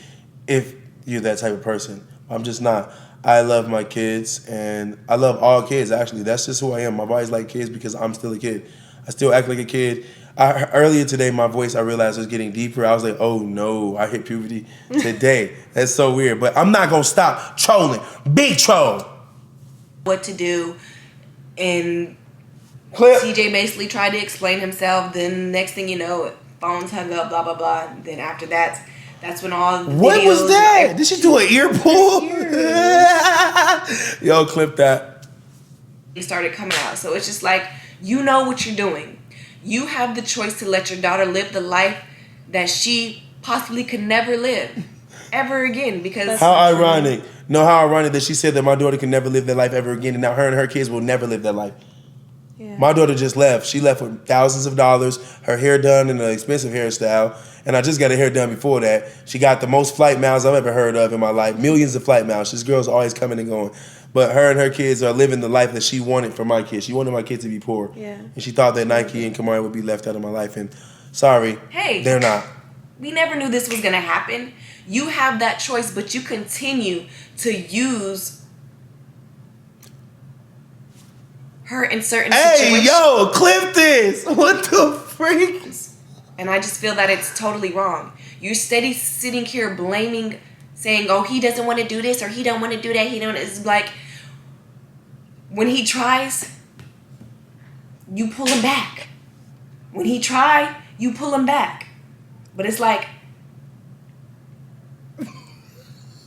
if you're that type of person. I'm just not. I love my kids, and I love all kids, actually. That's just who I am. My body's like kids because I'm still a kid. I still act like a kid. Earlier today, my voice, I realized was getting deeper. I was like, oh, no, I hit puberty today. That's so weird. But I'm not going to stop trolling. Big troll. What to do, and TJ basically tried to explain himself. Then next thing you know, phones hung up, blah, blah, blah. Then after that, that's when all the What was that? Did she do an ear pull? Yo, clip that. It started coming out. So it's just like, you know what you're doing. You have the choice to let your daughter live the life that she possibly could never live ever again. Because how ironic. No, how ironic that she said that my daughter can never live that life ever again, and now her and her kids will never live that life. Yeah. My daughter just left. She left with thousands of dollars, her hair done in an expensive hairstyle, and I just got her hair done before that. She got the most flight miles I've ever heard of in my life, millions of flight miles. This girl's always coming and going. But her and her kids are living the life that she wanted for my kids. She wanted my kids to be poor. Yeah. And she thought that Nike and Camari would be left out of my life, and sorry, they're not. We never knew this was going to happen. You have that choice, but you continue to use her in certain situations. Hey, yo, clip this. What the freak? And I just feel that it's totally wrong. You're steady sitting here blaming, saying, oh, he doesn't want to do this or he don't want to do that. It's like, when he tries, you pull him back. When he try, you pull him back. But it's like,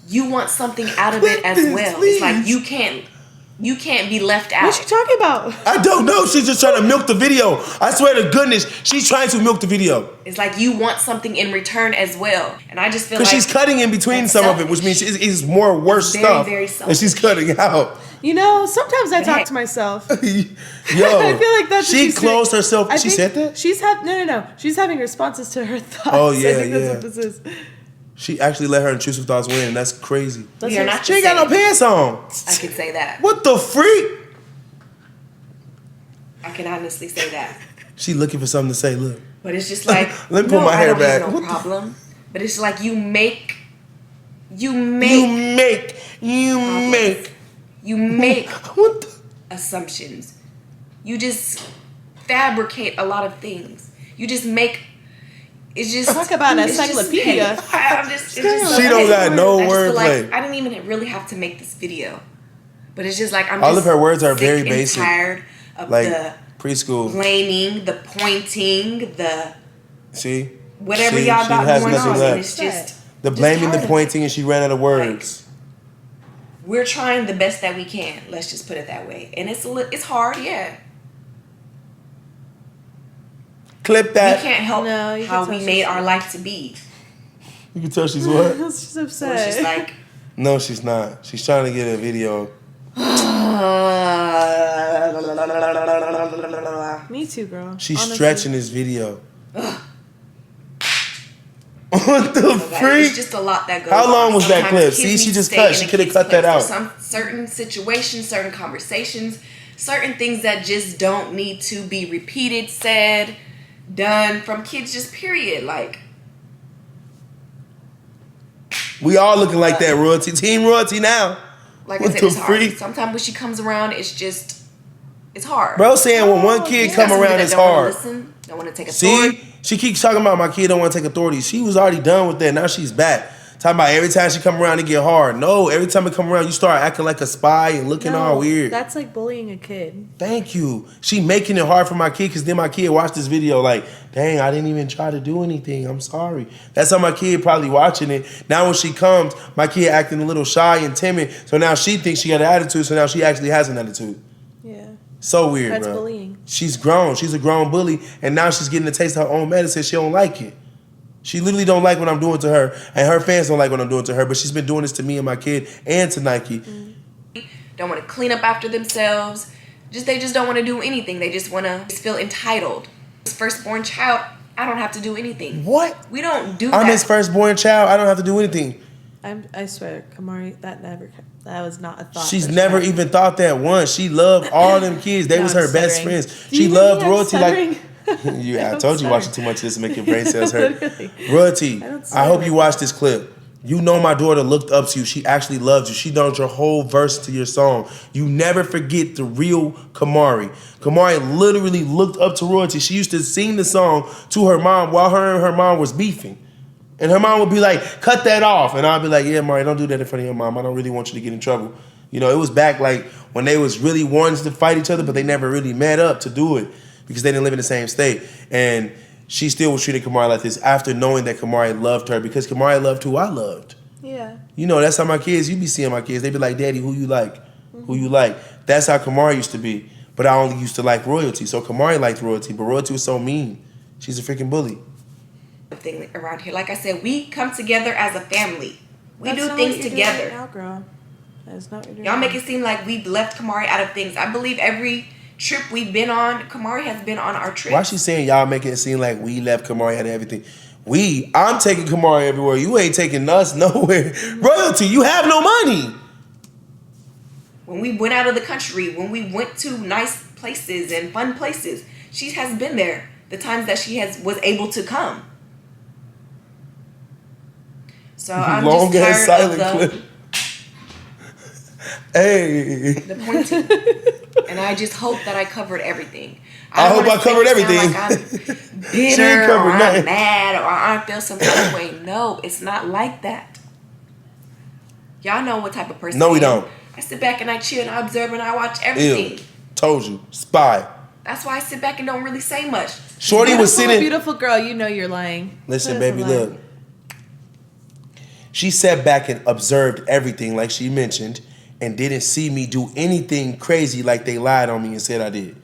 you want something out of it as well. It's like, you can't be left out. What's she talking about? I don't know. She's just trying to milk the video. I swear to goodness, she's trying to milk the video. It's like you want something in return as well. And I just feel like... Because she's cutting in between some of it, which means it's more worse stuff that she's cutting out. You know, sometimes I talk to myself. Yo, I feel like that's she closed herself. She said that? She's She's having responses to her thoughts. Oh, yeah, I think that's what this is. She actually let her intrusive thoughts win, and that's crazy. We are not She ain't got no pants on. I can say that. What the freak? I can honestly say that. She looking for something to say. Look. But it's just like, Let me pull my hair back. No problem. But it's like you make what the? assumptions. You just fabricate a lot of things. You just make. It's just talk about an it's just encyclopedia. petty. She don't got no wordplay. Like, I didn't even really have to make this video, but it's just like I'm. All just of her words are sick very and basic. Tired of Like the preschool. blaming, the pointing, the See? whatever See? y'all She got has going nothing on, left. and it's just The just blaming, the tired of pointing, and she ran out of words. we're trying the best that we can. Let's just put it that way. And it's hard, yeah. Clip that. We can't help No, you can how tell we she's made sad. our life to be. You can tell she's what? She's So upset. it's just like No, she's not. She's trying to get a video. Me too, girl. She's Honestly. stretching this video. What the it's freak? just a lot that goes How long on. was that Sometimes clip? kids See, need she to just stay cut. in She the coulda kids' cut that place out. for some certain situations, certain conversations, certain things that just don't need to be repeated, said, done from kids, just period. Like, We all looking like that, royalty. Team royalty now. like What I said, the it's hard. freak? Sometimes when she comes around, it's hard. Bro saying when one kid You come got somebody around, that it's don't wanna hard. Listen, don't want to take authority. See? She keeps talking about my kid don't want to take authority. She was already done with that. Now she's back. Talking about every time she come around, it get hard. No, every time it come around, you start acting like a spy and looking all weird. That's like bullying a kid. Thank you. She making it hard for my kid because then my kid watched this video like, dang, I didn't even try to do anything. I'm sorry. That's how my kid probably watching it. Now when she comes, my kid acting a little shy and timid. So now she thinks she got an attitude. So now she actually has an attitude. Yeah. So weird, That's bro. bullying. She's grown. She's a grown bully. And now she's getting a taste of her own medicine. She don't like it. She literally don't like what I'm doing to her. And her fans don't like what I'm doing to her. But she's been doing this to me and my kid and to Nike. Don't want to clean up after themselves. They just don't want to do anything. They just want to feel entitled. His firstborn child, I don't have to do anything. What? We don't do that. I'm his firstborn child. I don't have to do anything. I swear, Camari, that was not a thought. She's that she never had. even thought that once. She loved all them kids. They No, was I'm her best stuttering. friends. Do She you really loved have royalty stuttering? like I I'm told you watching stuttering. too much of this to make your brain cells hurt. Literally. Royalty, I don't I stutter hope like you watch that. this clip. You know my daughter looked up to you. She actually loved you. She knows your whole verse to your song. You never forget the real Camari. Camari literally looked up to royalty. She used to sing the song to her mom while her and her mom was beefing. And her mom would be like, cut that off. And I'd be like, yeah, Mari, don't do that in front of your mom. I don't really want you to get in trouble. You know, it was back like when they was really wanting to fight each other, but they never really met up to do it because they didn't live in the same state. And she still was treating Camari like this after knowing that Camari loved her because Camari loved who I loved. Yeah. You know, that's how my kids, you be seeing my kids. They be like, Daddy, who you like? Who you like? That's how Camari used to be. But I only used to like royalty. So Camari liked royalty, but royalty was so mean. She's a freaking bully. Thing around here. Like I said, we come together as a family. We That's do not things what you're together. doing right now, girl. That is not what you're doing. Y'all make it seem like we've left Camari out of things. I believe every trip we've been on, Camari has been on our trip. Why she saying y'all making it seem like we left Camari out of everything? I'm taking Camari everywhere. You ain't taking us nowhere. Royalty, you have no money. When we went out of the country, when we went to nice places and fun places, she has been there. The times that she was able to come. So I'm Long just ass tired silent of clip. Hey. the pointing. And I just hope that I covered everything. I don't hope wanna I covered make it sound everything. Like I'm She ain't bitter covered or nothing. I'm mad or I feel some kind of way. No, it's not like that. Y'all know what type of person No, we I am. don't. I sit back and I chill and I observe and I watch everything. Ew. Told you. Spy. That's why I sit back and don't really say much. Shorty was sitting. Beautiful girl, you know you're lying. Listen, That is baby, a lie. look. She sat back and observed everything like she mentioned and didn't see me do anything crazy like they lied on me and said I did.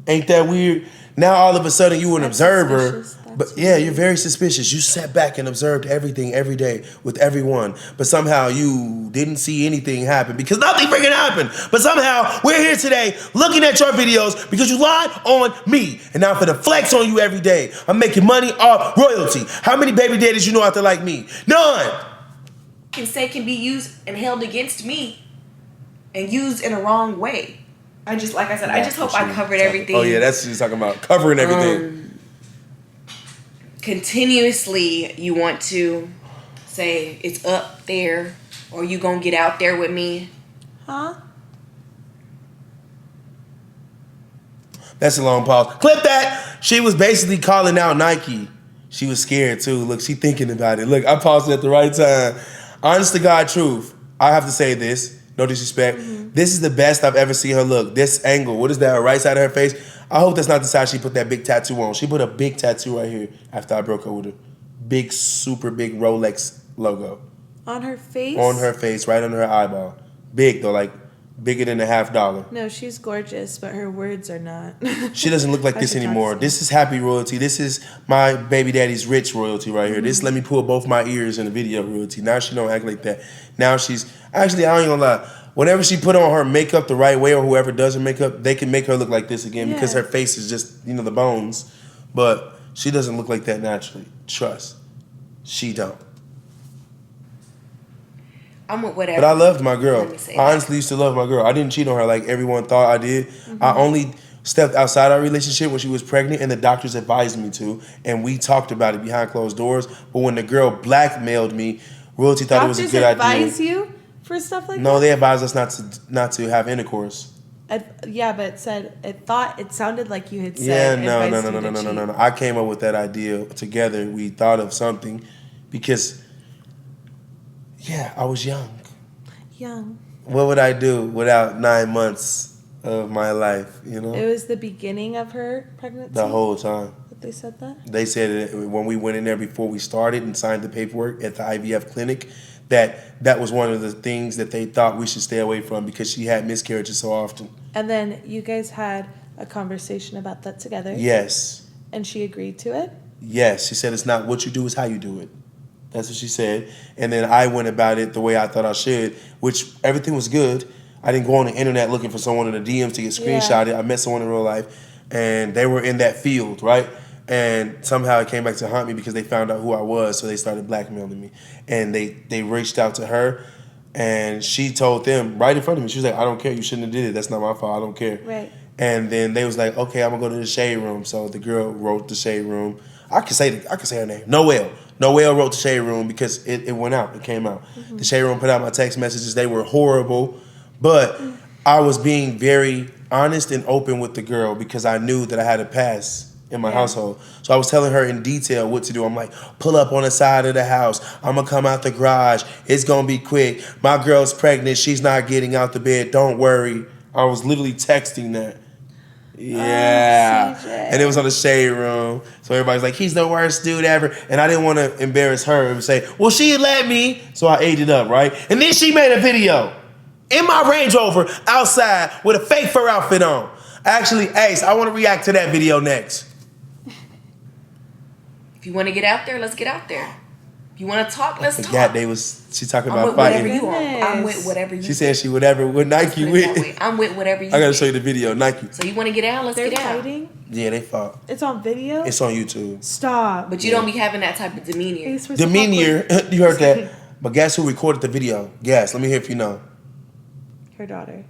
Ain't that weird? Now all of a sudden you an That's observer, suspicious. But yeah, you're very suspicious. You sat back and observed everything every day with everyone, but somehow you didn't see anything happen because nothing freaking happened. But somehow we're here today looking at your videos because you lied on me, and now I'm gonna flex on you every day. I'm making money off royalty. How many baby daddies you know out there like me? None. Can be used and held against me, and used in a wrong way. I just hope I covered everything. Oh yeah, that's what she's talking about, covering everything. Continuously, you want to say it's up there, or you gonna get out there with me? Huh? That's a long pause. Clip that. She was basically calling out Nike. She was scared too. Look, she thinking about it. Look, I paused it at the right time. Honest to God truth, I have to say this. No disrespect. Mm-hmm. This is the best I've ever seen her look. This angle. What is that? Her right side of her face. I hope that's not the side she put that big tattoo on. She put a big tattoo right here after I broke up with her. Big, super big Rolex logo. On her face? On her face, right under her eyeball. Big though, like bigger than $50. No, she's gorgeous, but her words are not. She doesn't look like this anymore. This is happy royalty. This is my baby daddy's rich royalty right here. Mm-hmm. This let me pull both my ears in the video royalty. Now she don't act like that. Now she's, actually I ain't gonna lie. Whenever she put on her makeup the right way, or whoever does her makeup, they can make her look like this again because her face is just, the bones. But she doesn't look like that naturally. Trust. She don't. I'm with whatever. But I loved my girl. I honestly used to love my girl. I didn't cheat on her like everyone thought I did. Mm-hmm. I only stepped outside our relationship when she was pregnant and the doctors advised me to. And we talked about it behind closed doors. But when the girl blackmailed me, royalty thought it was a good idea. Doctors advise you for stuff like that? No, they advised us not to have intercourse. Yeah, but it sounded like you had said. Yeah, no. I came up with that idea together. We thought of something because, I was young. What would I do without 9 months of my life, It was the beginning of her pregnancy? The whole time. That they said that? They said it when we went in there before we started and signed the paperwork at the IVF clinic, that was one of the things that they thought we should stay away from because she had miscarriages so often. And then you guys had a conversation about that together? Yes. And she agreed to it? Yes. She said it's not what you do, it's how you do it. That's what she said. And then I went about it the way I thought I should, which everything was good. I didn't go on the internet looking for someone in the DMs to get screenshotted. I met someone in real life, and they were in that field, right? And somehow it came back to haunt me because they found out who I was, so they started blackmailing me. And they reached out to her, and she told them right in front of me. She was like, I don't care. You shouldn't have did it. That's not my fault. I don't care. Right. And then they was like, okay, I'm going to go to the shade room. So the girl wrote the shade room. I could say her name. Noelle wrote the shade room because it went out. It came out. Mm-hmm. The shade room put out my text messages. They were horrible. But I was being very honest and open with the girl because I knew that I had a past in my household. So I was telling her in detail what to do. I'm like, pull up on the side of the house. I'm going to come out the garage. It's going to be quick. My girl's pregnant. She's not getting out the bed. Don't worry. I was literally texting that. Yeah. And it was on the shade room. So everybody's like, he's the worst dude ever. And I didn't want to embarrass her and say, well, she let me. So I ate it up, right? And then she made a video in my Range Rover outside with a fake fur outfit on. Actually, Ace, I want to react to that video next. If you want to get out there, let's get out there. If you want to talk, let's talk. She talking about fighting. Whatever you want. I'm with whatever you want. She said she whatever with Nike with. I'm with whatever you I got to show you the video, Nike. So you want to get out? Let's They're get out. Fighting? Yeah, they fought. It's on video? It's on YouTube. Stop. But you don't be having that type of demeanor. Demeanor, you heard that. But guess who recorded the video? Guess. Let me hear if you know. Her daughter.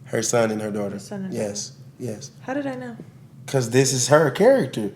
Her son and her daughter. Her son and yes. daughter. Yes. How did I know? Because this is her character.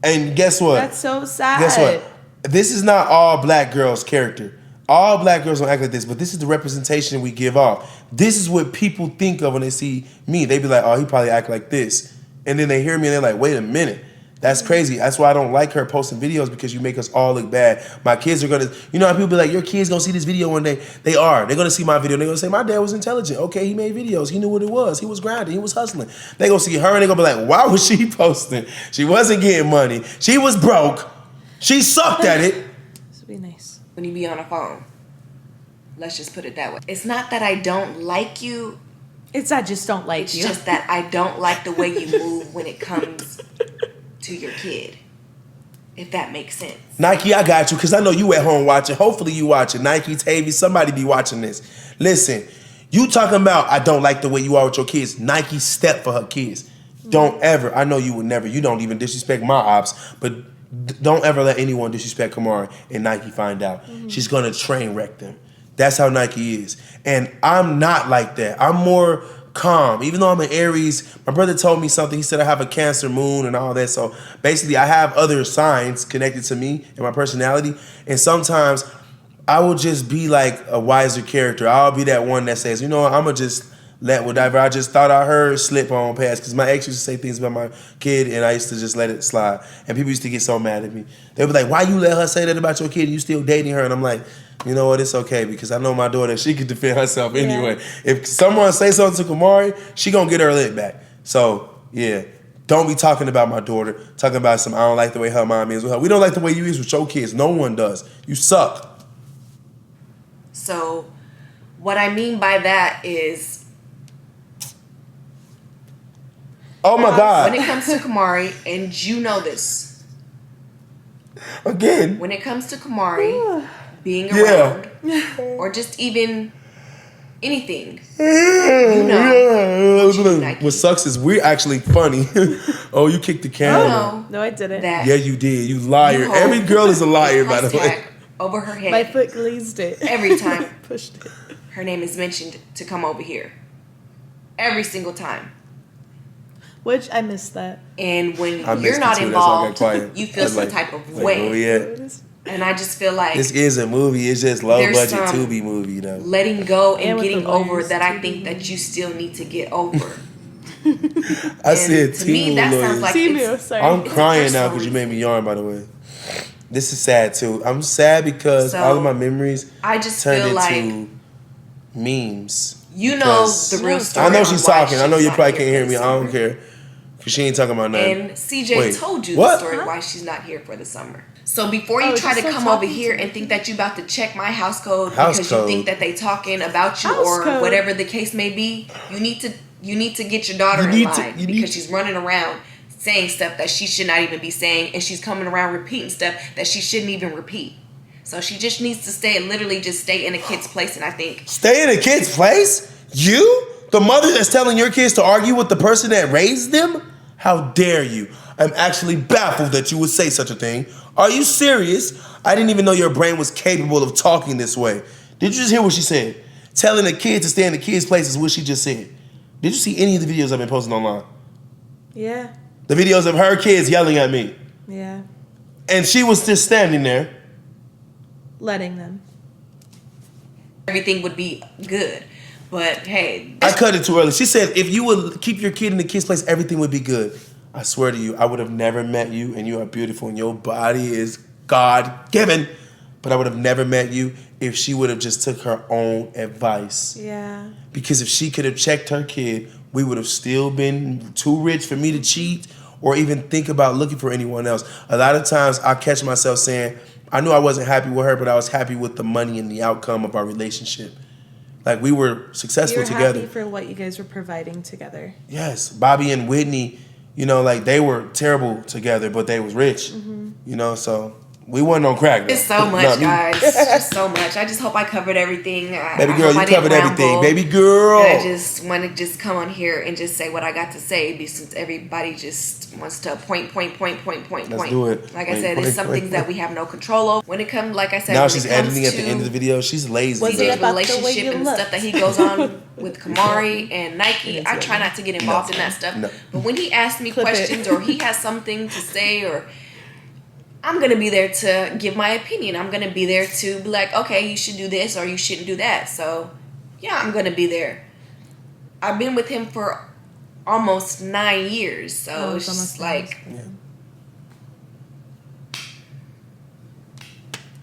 And guess what? That's so sad. Guess what? This is not all black girls' character. All black girls don't act like this, but this is the representation we give off. This is what people think of when they see me. They be like, oh, he probably act like this. And then they hear me and they're like, wait a minute. That's crazy. That's why I don't like her posting videos because you make us all look bad. My kids are going to, you know how people be like, your kids going to see this video one day. They are. They're going to see my video and they're going to say, my dad was intelligent. Okay, he made videos. He knew what it was. He was grinding. He was hustling. They going to see her and they're going to be like, why was she posting? She wasn't getting money. She was broke. She sucked at it. This would be nice. When you be on a phone. Let's just put it that way. It's not that I don't like you. It's I just don't like you. It's just that I don't like the way you move when it comes to your kid. if that makes sense. Nike, I got you, because I know you at home watching. Hopefully you watching. Nike, Tavy, somebody be watching this. Listen, you talking about I don't like the way you are with your kids. Nike step for her kids. Don't ever, I know you would never, you don't even disrespect my ops, but don't ever let anyone disrespect Camari and Nike find out. She's going to train wreck them. That's how Nike is. And I'm not like that. I'm more calm. Even though I'm an Aries, my brother told me something. He said I have a Cancer moon and all that. So basically I have other signs connected to me and my personality. And sometimes I will just be like a wiser character. I'll be that one that says, you know what, I'm going to just let whatever I just thought I heard slip on past. Because my ex used to say things about my kid and I used to just let it slide. And people used to get so mad at me. They'd be like, why you let her say that about your kid and you still dating her? And I'm like, you know what, it's okay because I know my daughter, she could defend herself anyway. If someone say something to Camari, she gonna get her lit back. So, yeah, don't be talking about my daughter, talking about some I don't like the way her mom is with her. We don't like the way you is with your kids. No one does. You suck. So, what I mean by that is... Oh my God. When it comes to Camari, and you know this. Again. When it comes to Camari... being around, or just even anything, you know. What sucks is we're actually funny. Oh, you kicked the camera. No, I didn't. Yeah, you did. You liar. Every girl is a liar, by the way. Over her head. My foot glazed it. Every time Pushed it. her name is mentioned to come over here. Every single time. Which I missed that. And when you're not involved, you feel some type of way. And I just feel like this is a movie. It's just low budget Tubi movie, though. Letting go and getting over that I think that you still need to get over. I said to me, that sounds like I'm crying now because you made me yawn. By the way, this is sad too. I'm sad because all of my memories I just turned feel into memes. You know the real story. I know she's talking. I know you probably can't hear me. I don't care because she ain't talking about nothing. And CJ told you the story why she's not here for the summer. So before you try to come over here and think that you about to check my house code because you think that they talking about you or whatever the case may be, you need to get your daughter in line because she's running around saying stuff that she should not even be saying, and she's coming around repeating stuff that she shouldn't even repeat. So she just needs to stay in a kid's place, and I think stay in a kid's place? You? The mother that's telling your kids to argue with the person that raised them? How dare you? I'm actually baffled that you would say such a thing. Are you serious? I didn't even know your brain was capable of talking this way. Did you just hear what she said? Telling a kid to stay in the kid's place is what she just said. Did you see any of the videos I've been posting online? Yeah. The videos of her kids yelling at me. Yeah. And she was just standing there. Letting them. Everything would be good. But hey. I cut it too early. She said if you would keep your kid in the kid's place, everything would be good. I swear to you, I would have never met you, and you are beautiful, and your body is God-given. But I would have never met you if she would have just took her own advice. Yeah. Because if she could have checked her kid, we would have still been too rich for me to cheat or even think about looking for anyone else. A lot of times I catch myself saying, I knew I wasn't happy with her, but I was happy with the money and the outcome of our relationship. Like, we were successful together. Happy for what you guys were providing together. Yes. Bobby and Whitney, you know, like, they were terrible together, but they was rich. Mm-hmm. You know, so we wasn't on crack, though. It's so much, guys. It's just so much. I just hope I covered everything. Baby girl, you covered everything. Baby girl. I just want to just come on here and just say what I got to say, because everybody just wants to point. Let's do it. Like I said, it's some things that we have no control over. When it comes, like I said, now she's editing at the end of the video. She's lazy. CJ's relationship and stuff that he goes on with Camari and Nike, I try not to get involved in that stuff. No. But when he asks me questions or he has something to say, or I'm going to be there to give my opinion. I'm going to be there to be like, okay, you should do this or you shouldn't do that. So, yeah, I'm going to be there. I've been with him for almost 9 years. So it's just like,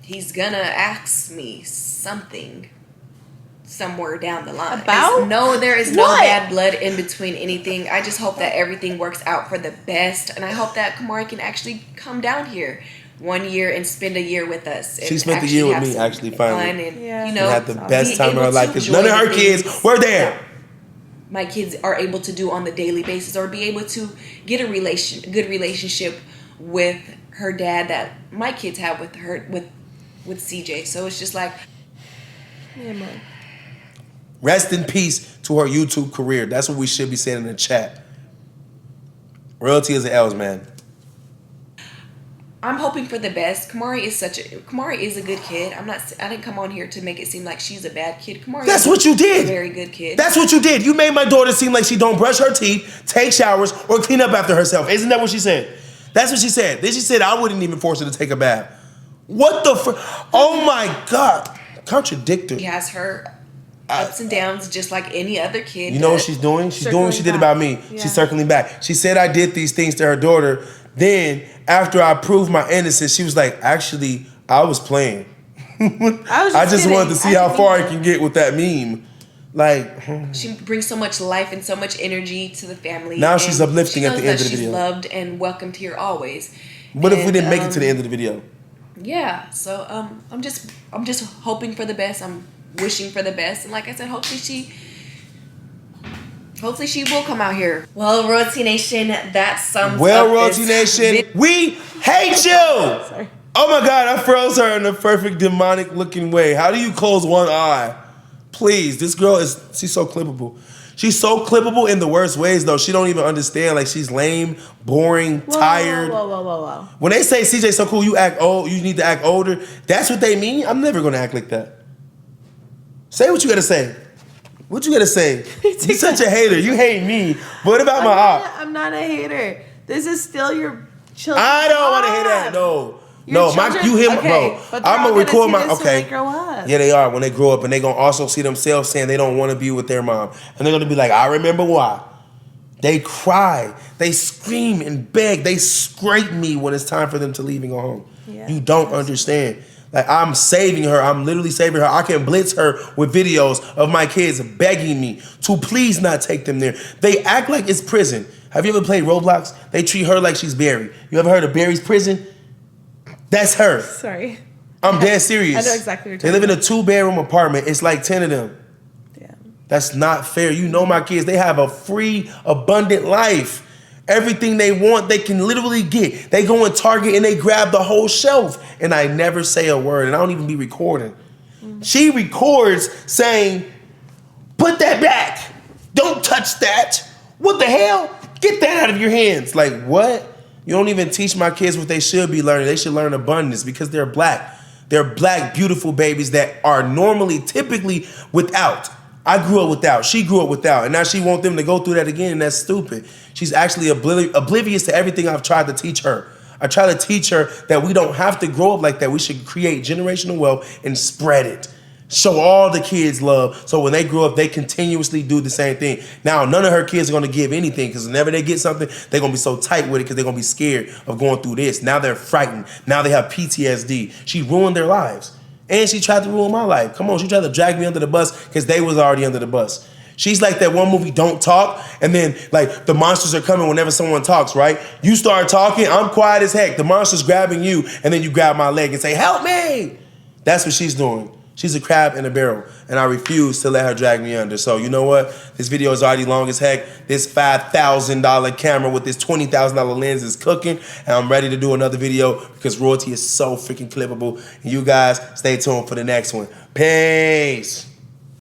he's going to ask me something somewhere down the line. About? No, there is no bad blood in between anything. I just hope that everything works out for the best, and I hope that Camari can actually come down here 1 year and spend a year with us. She spent the year with me, actually, finally. And, you know, had the best time of her life because none of her kids were there. My kids are able to do on the daily basis, or be able to get a good relationship with her dad that my kids have with her with CJ. So it's just like, rest in peace to her YouTube career. That's what we should be saying in the chat. Royalty is the L's, man. I'm hoping for the best. Camari is a good kid. I didn't come on here to make it seem like she's a bad kid. That's what you did. A very good kid. That's what you did. You made my daughter seem like she don't brush her teeth, take showers, or clean up after herself. Isn't that what she said? That's what she said. Then she said I wouldn't even force her to take a bath. What the oh my God. Contradictory. She has her ups and downs just like any other kid. You know what she's doing? She's doing what she did about me. Yeah. She's circling back. She said I did these things to her daughter. Then, after I proved my innocence, she was like, actually, I was playing. I just wanted to see how far I can get with that meme. Like, she brings so much life and so much energy to the family. Now she's uplifting at the end of the video. She's loved and welcomed here always. What if we didn't make it to the end of the video? Yeah, so I'm just hoping for the best. I'm wishing for the best, and like I said, hopefully she will come out here. Well, Royalty Nation, that sums up. Well, Royalty Nation, we hate you. Sorry. Oh my God, I froze her in a perfect demonic looking way. How do you close one eye? Please, this girl she's so clippable. She's so clippable in the worst ways, though. She don't even understand. Like, she's lame, boring, tired. Whoa. When they say CJ so cool, you act old, you need to act older, that's what they mean? I'm never gonna act like that. Say what you gotta say. What you gotta say? You're such a hater. You hate me. But what about my op? I'm not a hater. This is still your children. I don't want to hear that. No. Your No, children, you hear me, okay, bro. I'm gonna record my when they grow up. Yeah, they are. When they grow up, and they gonna also see themselves saying they don't want to be with their mom, and they're gonna be like, I remember why. They cry, they scream and beg, they scrape me when it's time for them to leave and go home. Yeah, you don't understand. Like, I'm saving her. I'm literally saving her. I can blitz her with videos of my kids begging me to please not take them there. They act like it's prison. Have you ever played Roblox? They treat her like she's Barry. You ever heard of Barry's prison? That's her. Sorry. I'm dead serious. I know exactly what They you're live in a 2-bedroom apartment. It's like 10 of them. Damn. That's not fair. You know my kids. They have a free, abundant life. Everything they want, they can literally get. They go in Target and they grab the whole shelf. And I never say a word. And I don't even be recording. She records saying, put that back. Don't touch that. What the hell? Get that out of your hands. Like, what? You don't even teach my kids what they should be learning. They should learn abundance because they're black. They're black, beautiful babies that are normally, typically without. I grew up without. She grew up without. And now she wants them to go through that again, and that's stupid. She's actually oblivious to everything I've tried to teach her. I try to teach her that we don't have to grow up like that. We should create generational wealth and spread it. Show all the kids love, so when they grow up, they continuously do the same thing. Now, none of her kids are going to give anything, because whenever they get something, they're going to be so tight with it because they're going to be scared of going through this. Now they're frightened. Now they have PTSD. She ruined their lives. And she tried to ruin my life. Come on, she tried to drag me under the bus because they was already under the bus. She's like that one movie, Don't Talk, and then like the monsters are coming whenever someone talks, right? You start talking, I'm quiet as heck. The monster's grabbing you, and then you grab my leg and say, help me! That's what she's doing. She's a crab in a barrel, and I refuse to let her drag me under. So you know what? This video is already long as heck. This $5,000 camera with this $20,000 lens is cooking, and I'm ready to do another video because Royalty is so freaking clippable. And you guys, stay tuned for the next one. Peace.